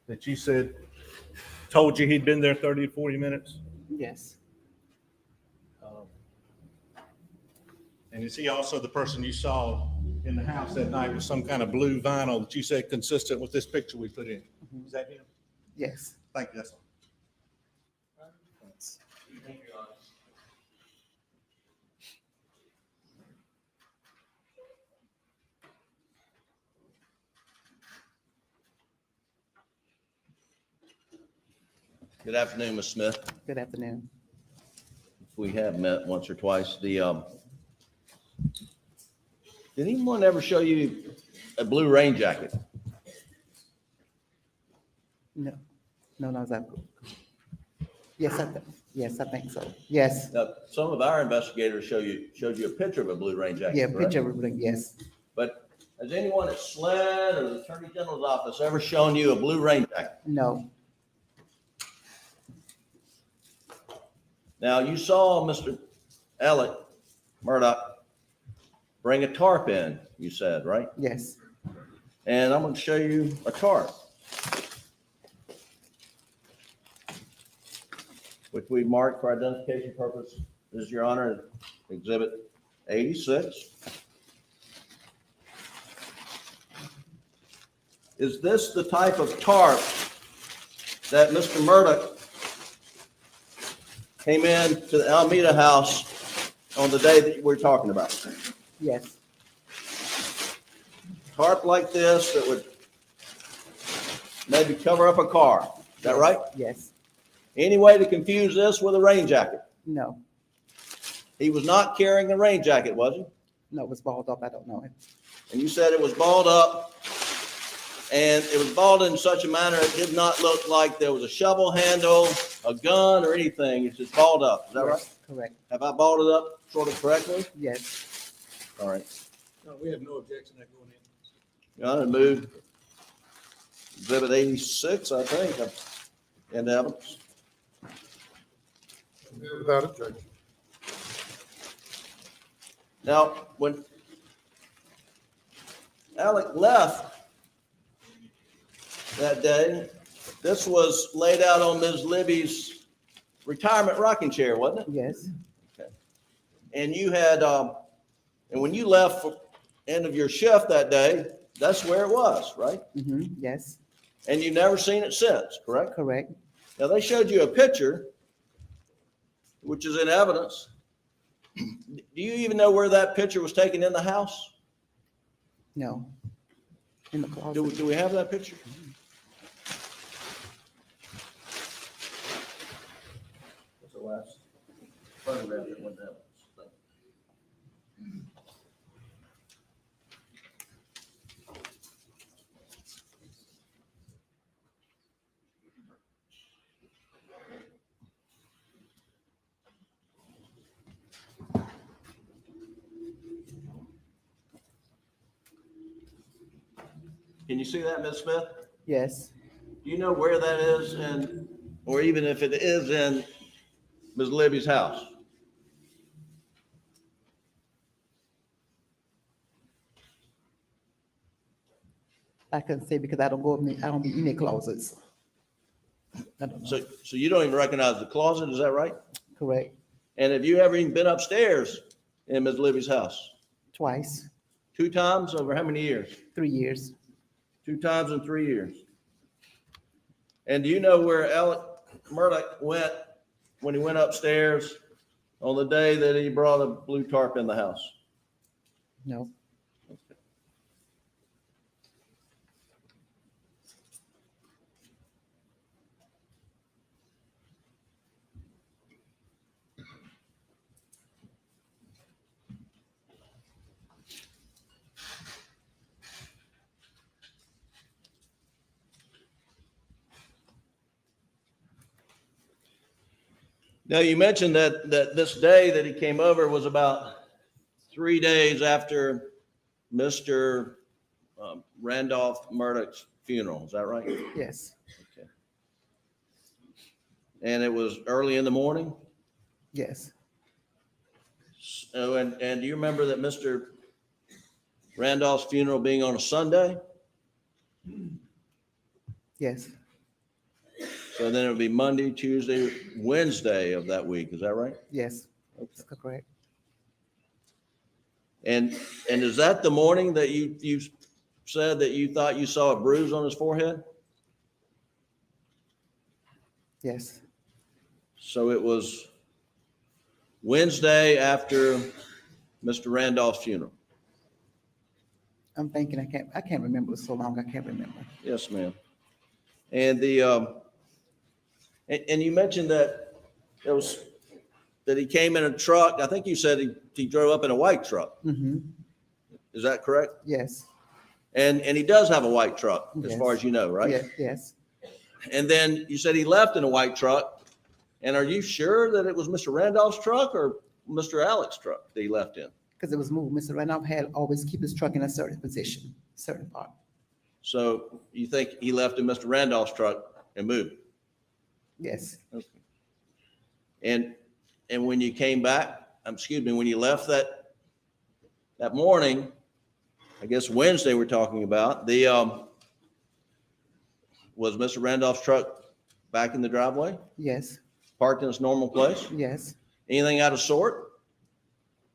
that you said told you he'd been there 30 to 40 minutes? Yes, And is he also the person you saw in the house that night with some kind of blue vinyl that you said consistent with this picture we put in? Is that him? yes. Thank you, that's all. Good afternoon, Ms. Smith. Good afternoon. We have met once or twice. Did anyone ever show you a blue rain jacket? No, no, that. Yes, I think so. Yes. Now, some of our investigators showed you a picture of a blue rain jacket. Yeah, correct? picture of everything, yes. But has anyone at SLED or the Attorney General's office ever shown you a blue rain jacket? No, Now, you saw Mr. Alex Murdaugh bring a tarp in, you said, right? yes, And I'm going to show you a tarp, which we marked for identification purposes, Your Honor, Exhibit 86. Is this the type of tarp that Mr. Murdaugh came in to the Alameda house on the day that we're talking about? yes, Tarp like this that would maybe cover up a car. Is that right? yes. Any way to confuse this with a rain jacket? No, He was not carrying a rain jacket, was he? no, it was balled up. I don't know it. And you said it was balled up, and it was balled in such a manner it did not look like there was a shovel handle, a gun, or anything. It's just balled up. Is that right? Correct. Have I balled it up sort of correctly? Yes, All right. No, we have no objection to that going in. Your Honor, move Exhibit 86, I think, in evidence. Without objection. Now, when Alec left that day, this was laid out on Ms. Libby's retirement rocking chair, wasn't it? yes, And you had, and when you left for end of your shift that day, that's where it was, right? yes, And you've never seen it since, correct? correct. Now, they showed you a picture, which is in evidence. Do you even know where that picture was taken in the house? No. In the closet. Do we have that picture? What's the last photograph that went down? Can you see that, Ms. Smith? Yes, Do you know where that is, or even if it is in Ms. Libby's house? I couldn't say because I don't go I don't be in the closets. I don't know. So you don't even recognize the closet, is that right? Correct. And have you ever even been upstairs in Ms. Libby's house? Twice, 2 times over how many years? 3 years. 2 times in 3 years. And do you know where Alec Murdaugh went when he went upstairs on the day that he brought a blue tarp in the house? No, Now, you mentioned that this day that he came over was about 3 days after Mr. Randolph Murdaugh's funeral. Is that right? yes, Okay. And it was early in the morning? yes, So, and do you remember that Mr. Randolph's funeral being on a Sunday? yes, So then it would be Monday, Tuesday, Wednesday of that week. Is that right? yes, that's correct. And is that the morning that you said that you thought you saw a bruise on his forehead? Yes, So it was Wednesday after Mr. Randolph's funeral. I'm thinking I can't remember. It was so long, I can't remember. Yes, ma'am. And and you mentioned that that he came in a truck. I think you said he drove up in a white truck. Mm-hmm, Is that correct? yes. And he does have a white truck, as Yes. far as you know, right? Yes, yes, And then you said he left in a white truck. And are you sure that it was Mr. Randolph's truck or Mr. Alec's truck that he left in? because it was moved. Mr. Randolph had always keep his truck in a certain position, certain part. So you think he left in Mr. Randolph's truck and moved? Yes, And when you came back, when you left that morning, I guess Wednesday we're talking about, was Mr. Randolph's truck back in the driveway, yes, parked in its normal place? yes, Anything out of sort?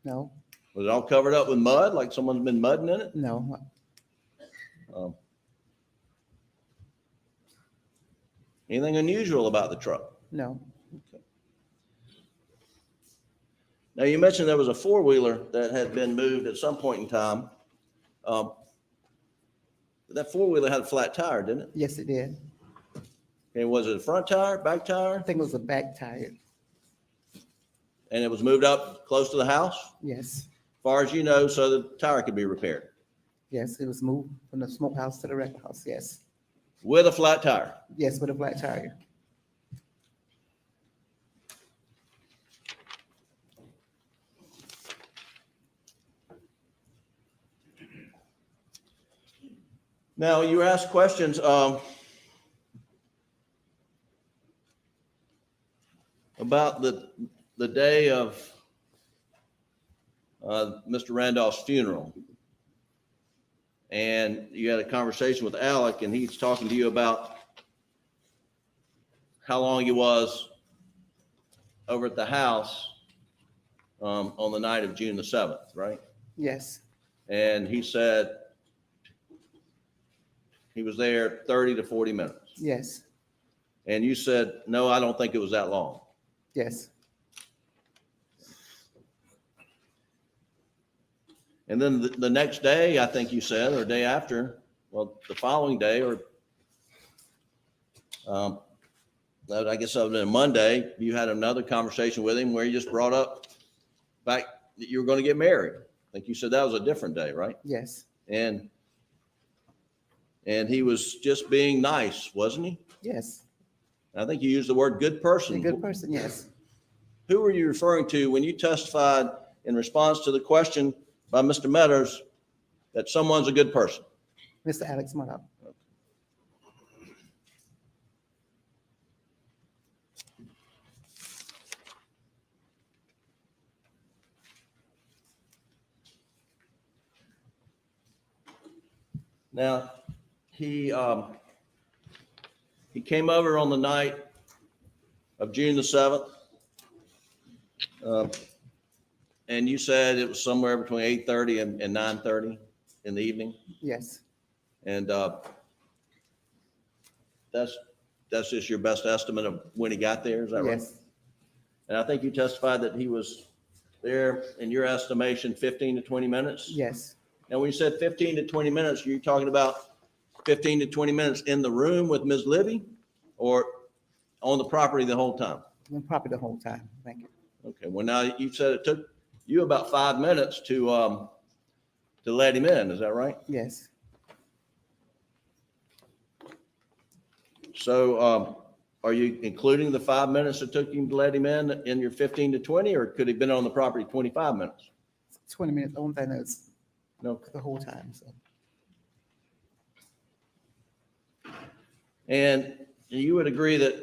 no, Was it all covered up with mud, like someone's been mudding in it? no, Um, Anything unusual about the truck? no, Now, you mentioned there was a four-wheeler that had been moved at some point in time. That four-wheeler had a flat tire, didn't it? yes, it did. And was it a front tire, back tire? I think it was a back tire. And it was moved up close to the house, Yes, far as you know, so the tire could be repaired yes, it was moved from the smokehouse to the wreck house. Yes, with a flat tire. yes, with a black tire. Now, you were asked questions about the day of Mr. Randolph's funeral. And you had a conversation with Alec, and he's talking to you about how long he was over at the house on the night of June the 7th, right? Yes, And he said he was there 30 to 40 minutes. yes, And you said, no, I don't think it was that long. yes, And then the next day, I think you said, or day after, well, the following day, or I guess other than Monday, you had another conversation with him where you just brought up back that you were going to get married. I think you said that was a different day, right? yes, And he was just being nice, wasn't he? yes. I think you used the word good A person. good person, yes. Who were you referring to when you testified in response to the question by Mr. Meadows that someone's a good person? Mr. Alex Murdaugh. Now, he came over on the night of June the 7th. And you said it was somewhere between 8:30 and 9:30 in the evening. Yes, And that's just your best estimate of when he got there, is that right? yes, And I think you testified that he was there, in your estimation, 15 to 20 minutes? yes, Now, when you said 15 to 20 minutes, you're talking about 15 to 20 minutes in the room with Ms. Libby or on the property the whole time? been property the whole time, thank you. Okay, well, now you said it took you about 5 minutes to let him in, is that right? Yes, So are you including the 5 minutes it took you to let him in your 15 to 20, or could he have been on the property 25 minutes? 20 minutes, only thing that's No. the whole time, so. And you would agree that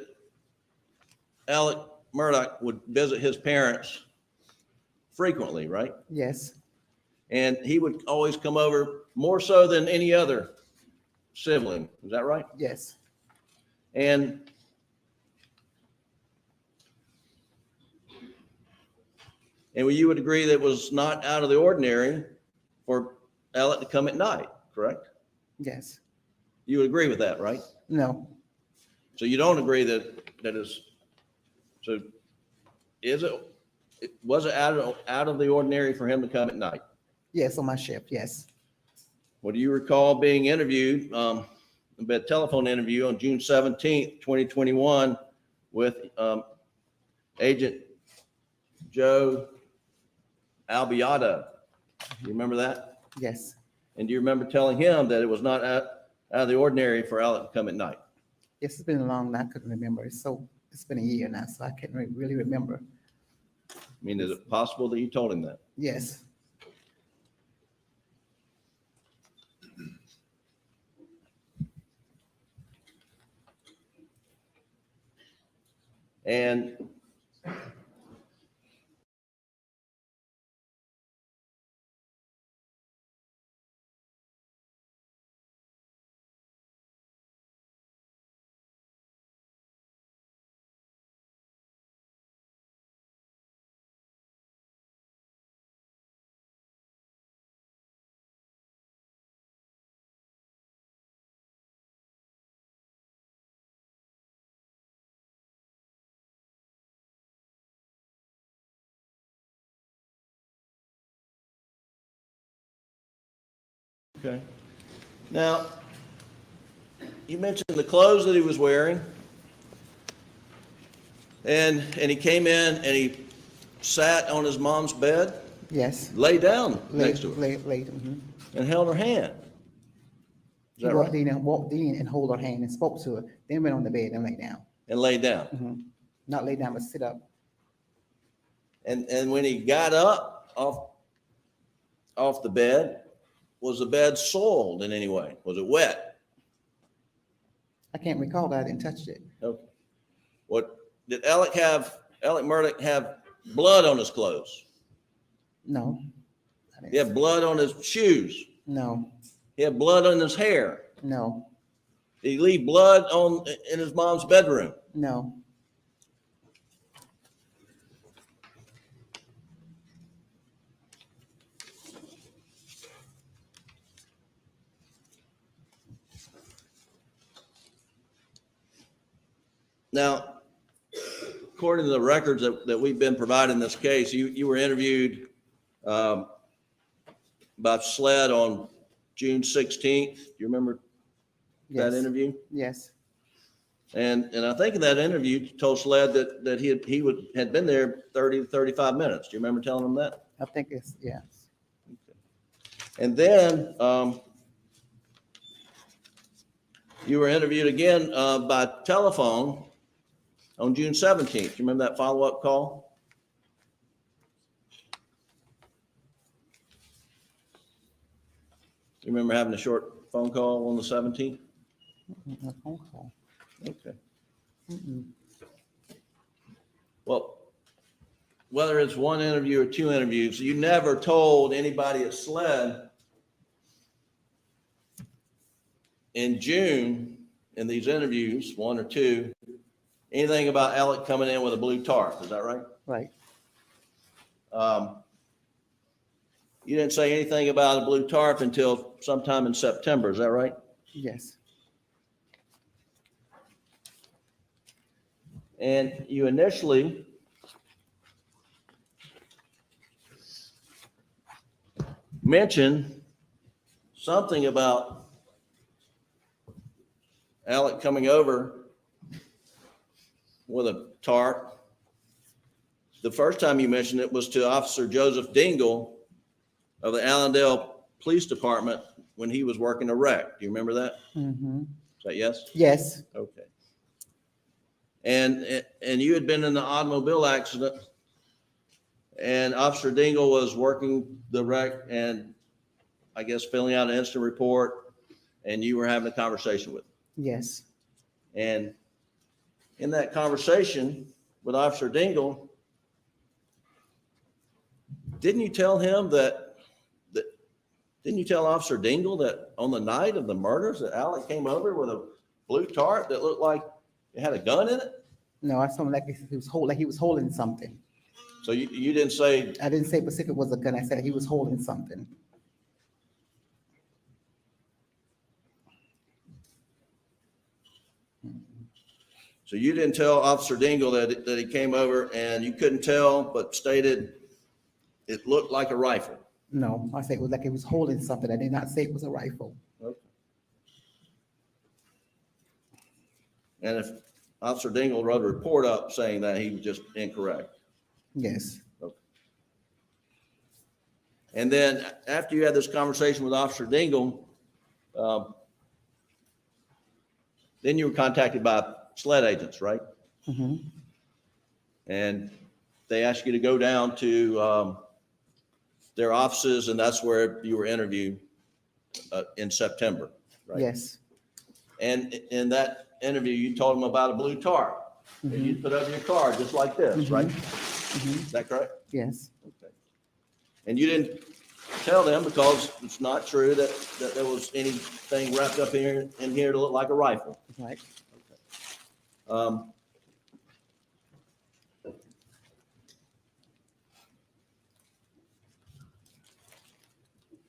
Alec Murdaugh would visit his parents frequently, right? Yes, And he would always come over more so than any other sibling, is that right? yes, And you would agree that it was not out of the ordinary for Alec to come at night, correct? yes, You would agree with that, right? no, So you don't agree so was it out of the ordinary for him to come at night? yes, on my shift, yes, Well, do you recall being interviewed, a telephone interview on June 17th, 2021 with Agent Joe Albiado? You remember that? yes. And do you remember telling him that it was not out of the ordinary for Alec to come at night? Yes, it's been long, and I couldn't remember, it's been a year now, so I can't really remember. I mean, is it possible that you told him that? Yes, And okay. Now, you mentioned the clothes that he was wearing. And he came in and he sat on his mom's bed, yes. lay down next to her, Late, mhm. and held her hand. Is He that walked right? in and hold her hand and spoke to her, then went on the bed and lay down. And lay down. Mhm. Not lay down, but sit up. And when he got up off the bed, was the bed soiled in any way? Was it wet? I can't recall, but I didn't touch it. Okay. What did Alec Murdaugh have blood on his clothes? No. I didn't He had blood on his shoes. No, He had blood on his hair. no, Did he leave blood in his mom's bedroom? no, Now, according to the records that we've been provided in this case, you were interviewed by SLED on June 16th. Do you remember that yes, interview? yes, And I think in that interview, you told SLED that he had been there 30 to 35 minutes. Do you remember telling him that? I think it's, yes, And then you were interviewed again by telephone on June 17th. Do you remember that follow-up call? You remember having a short phone call on the 17th? a phone call. Okay. Mm-mm. Well, whether it's one interview or two interviews, you never told anybody at SLED in June, in these interviews, one or two, anything about Alec coming in with a blue tarp, is that right? Right. You didn't say anything about a blue tarp until sometime in September, is that right? Yes. And you initially mentioned something about Alec coming over with a tarp. The first time you mentioned it was to Officer Joseph Dingle of the Allendale Police Department when he was working a wreck. Do you remember that? Mm-hmm. Is that yes? Yes. Okay. And you had been in the automobile accident, and Officer Dingle was working the wreck and I guess filling out an incident report, and you were having a conversation with him. Yes. And in that conversation with Officer Dingle, didn't you tell Officer Dingle that on the night of the murders that Alec came over with a blue tarp that looked like it had a gun in it? No, I saw him like he was holding something. So you didn't say, I didn't say Pacific was a gun. I said he was holding something. so you didn't tell Officer Dingle that he came over and you couldn't tell, but stated it looked like a rifle. No, I said it was like he was holding something. I did not say it was a rifle. Okay. And if Officer Dingle wrote a report up saying that, he was just incorrect. Yes. Okay. And then after you had this conversation with Officer Dingle, then you were contacted by SLED agents, right? Mm-hmm. And they asked you to go down to their offices, and that's where you were interviewed in September, right? Yes. And in that interview, you told them about a blue tarp that you put over your car just like this, right? Is that correct? Yes. Okay. And you didn't tell them because it's not true that there was anything wrapped up in here to look like a rifle. Right.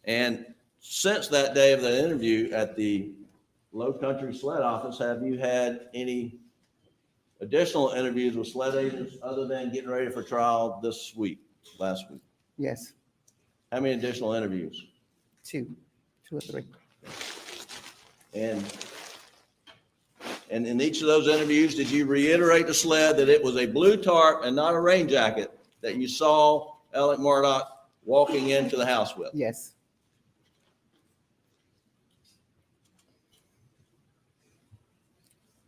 And since that day of the interview at the Low Country SLED office, have you had any additional interviews with SLED agents other than getting ready for trial last week? Yes. How many additional interviews? 2 or 3. And in each of those interviews, did you reiterate to SLED that it was a blue tarp and not a rain jacket that you saw Alec Murdaugh walking into the house with? Yes.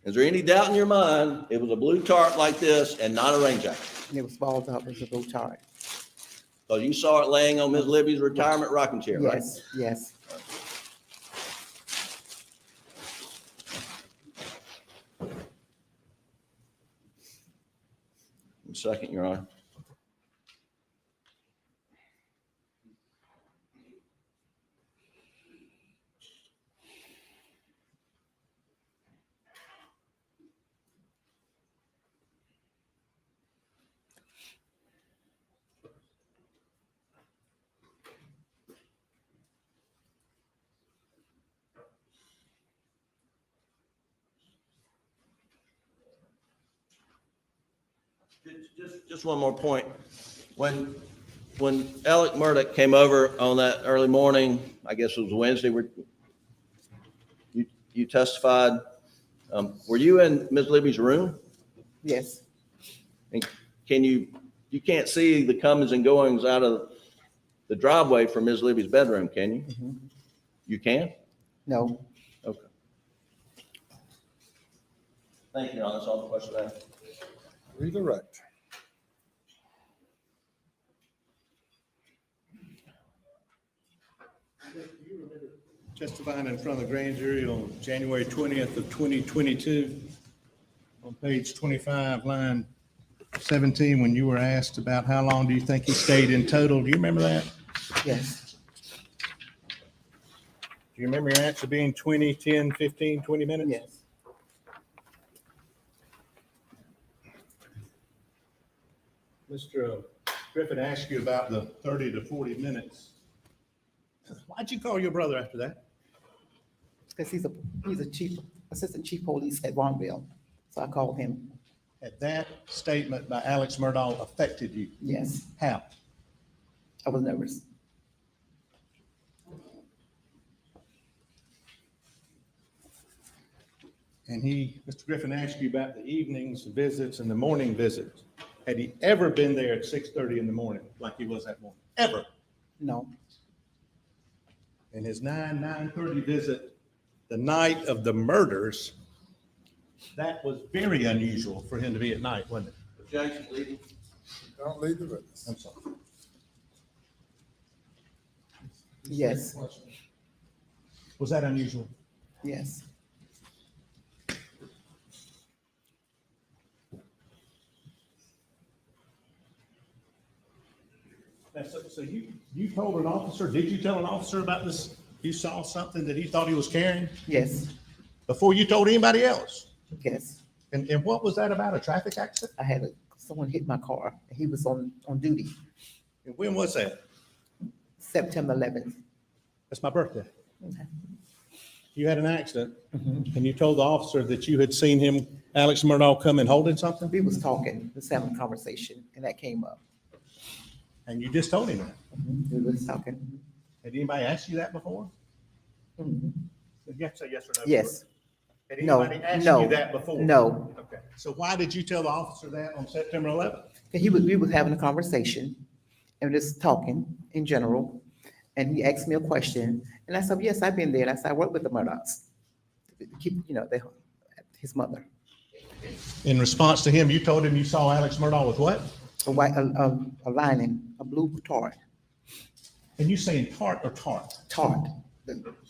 Is there any doubt in your mind it was a blue tarp like this and not a rain jacket? It was balled up as a blue tarp. Because you saw it laying on Ms. Libby's retirement rocking chair, right? Yes. Yes. One second, Your Honor. Just one more point. When Alec Murdaugh came over on that early morning, I guess it was Wednesday, you testified. Were you in Ms. Libby's room? Yes. And you can't see the comings and goings out of the driveway from Ms. Libby's bedroom, can you? Mm-hmm. You can? No. Okay. Thank you, Your Honor. That's all the questions I have. Redirect. Testifying in front of the grand jury on January 20th of 2022, on page 25, line 17, when you were asked about how long do you think he stayed in total, do you remember that? Yes. Do Do you remember your answer being 20, 10, 15, 20 minutes? Yes. Mr. Griffin asked you about the 30 to 40 minutes. Why'd you call your brother after that? Because he's a assistant chief police at Warrenville. So I called him. Had that statement by Alex Murdaugh affected you? Yes, How? I was nervous. And Mr. Griffin asked you about the evenings visits and the morning visits. Had he ever been there at 6:30 in the morning like he was that morning? Ever? No, And his 9:30 visit the night of the murders, that was very unusual for him to be at night, wasn't it? Objection, leading. Don't leave the witness. I'm sorry. yes, Was that unusual? yes. So you told an officer, did you tell an officer about this? You saw something that he thought he was carrying Yes, before you told anybody else? yes. And what was that about, a traffic accident? I had someone hit my car. He was on duty, And when was that? September 11th. That's my birthday. Okay. You had an accident and you told the officer that you had seen him, Alex Murdaugh, come and holding something? We was talking, was having a conversation, and that came up. And you just told him that. We was talking. Had anybody asked you that before? Mhm. You have to say yes or no. Yes, Had No, anybody asked no, you that before? no. Okay. So why did you tell the officer that on September 11th? We was having a conversation and just talking in general. And he asked me a question, and I said, yes, I've been there. And I said, I work with the Murdaughs. His mother. In response to him, you told him you saw Alex Murdaugh with what? A lining, a blue Tarp, And you saying tart or tart?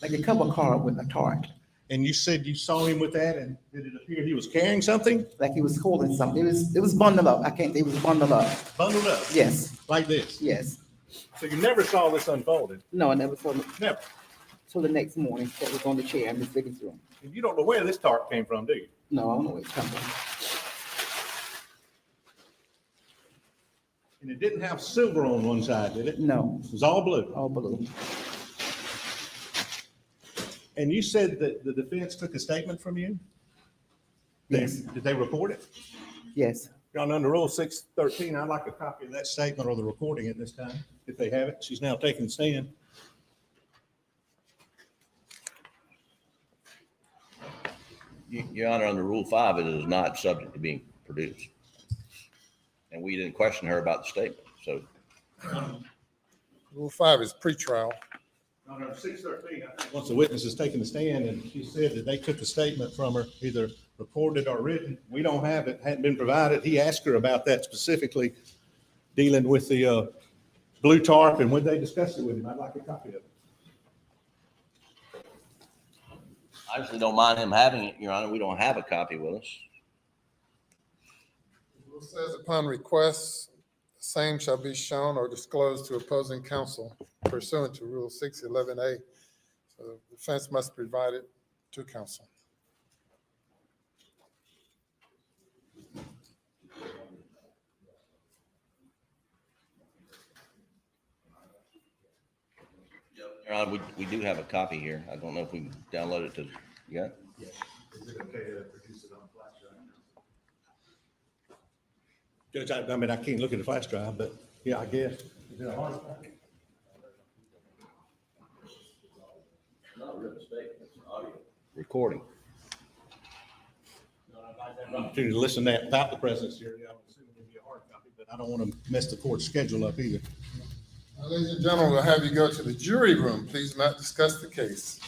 like a cover car with a Tarp, And you said you saw him with that, and did it appear he was carrying something? like he was holding something. It was bundled up. It was bundled up. Bundled up? Yes, Like this? yes. So you never saw this unfolded? No, I never saw him Never? till the next morning. That was on the chair. I'm just digging through him. And you don't know where this tart came from, do you? No, I don't know where it's coming from. And it didn't have silver on one side, did it? No, It was all blue. all blue. And you said that the defense took a statement from you? Yes, Did they record it? yes. John, under Rule 613, I'd like a copy of that statement or the recording at this time, if they have it. She's now taking the stand. Your Honor, under Rule 5, it is not subject to being produced. And we didn't question her about the statement, so. Rule 5 is pretrial. Under 613, I think once the witness has taken the stand and she said that they took a statement from her, either recorded or written, we don't have it, hadn't been provided. He asked her about that specifically, dealing with the blue tarp, and when they discussed it with him, I'd like a copy of it. I actually don't mind him having it, Your Honor. We don't have a copy with us. The rule says upon request, the same shall be shown or disclosed to opposing counsel pursuant to Rule 611A. So the defense must provide it to counsel. Your Honor, we do have a copy here. I don't know if we can download it to, you got it? Is it okay to produce it on flash drive? Judge, I mean, I can't look at the flash drive, but yeah, I guess. Is it a hard copy? Not a written statement, it's an audio recording. Opportunity to listen to that without the presence here. Yeah, I'm assuming it'd be a hard copy, but I don't want to mess the court schedule up either. Now, ladies and gentlemen, we'll have you go to the jury room. Please not discuss the case.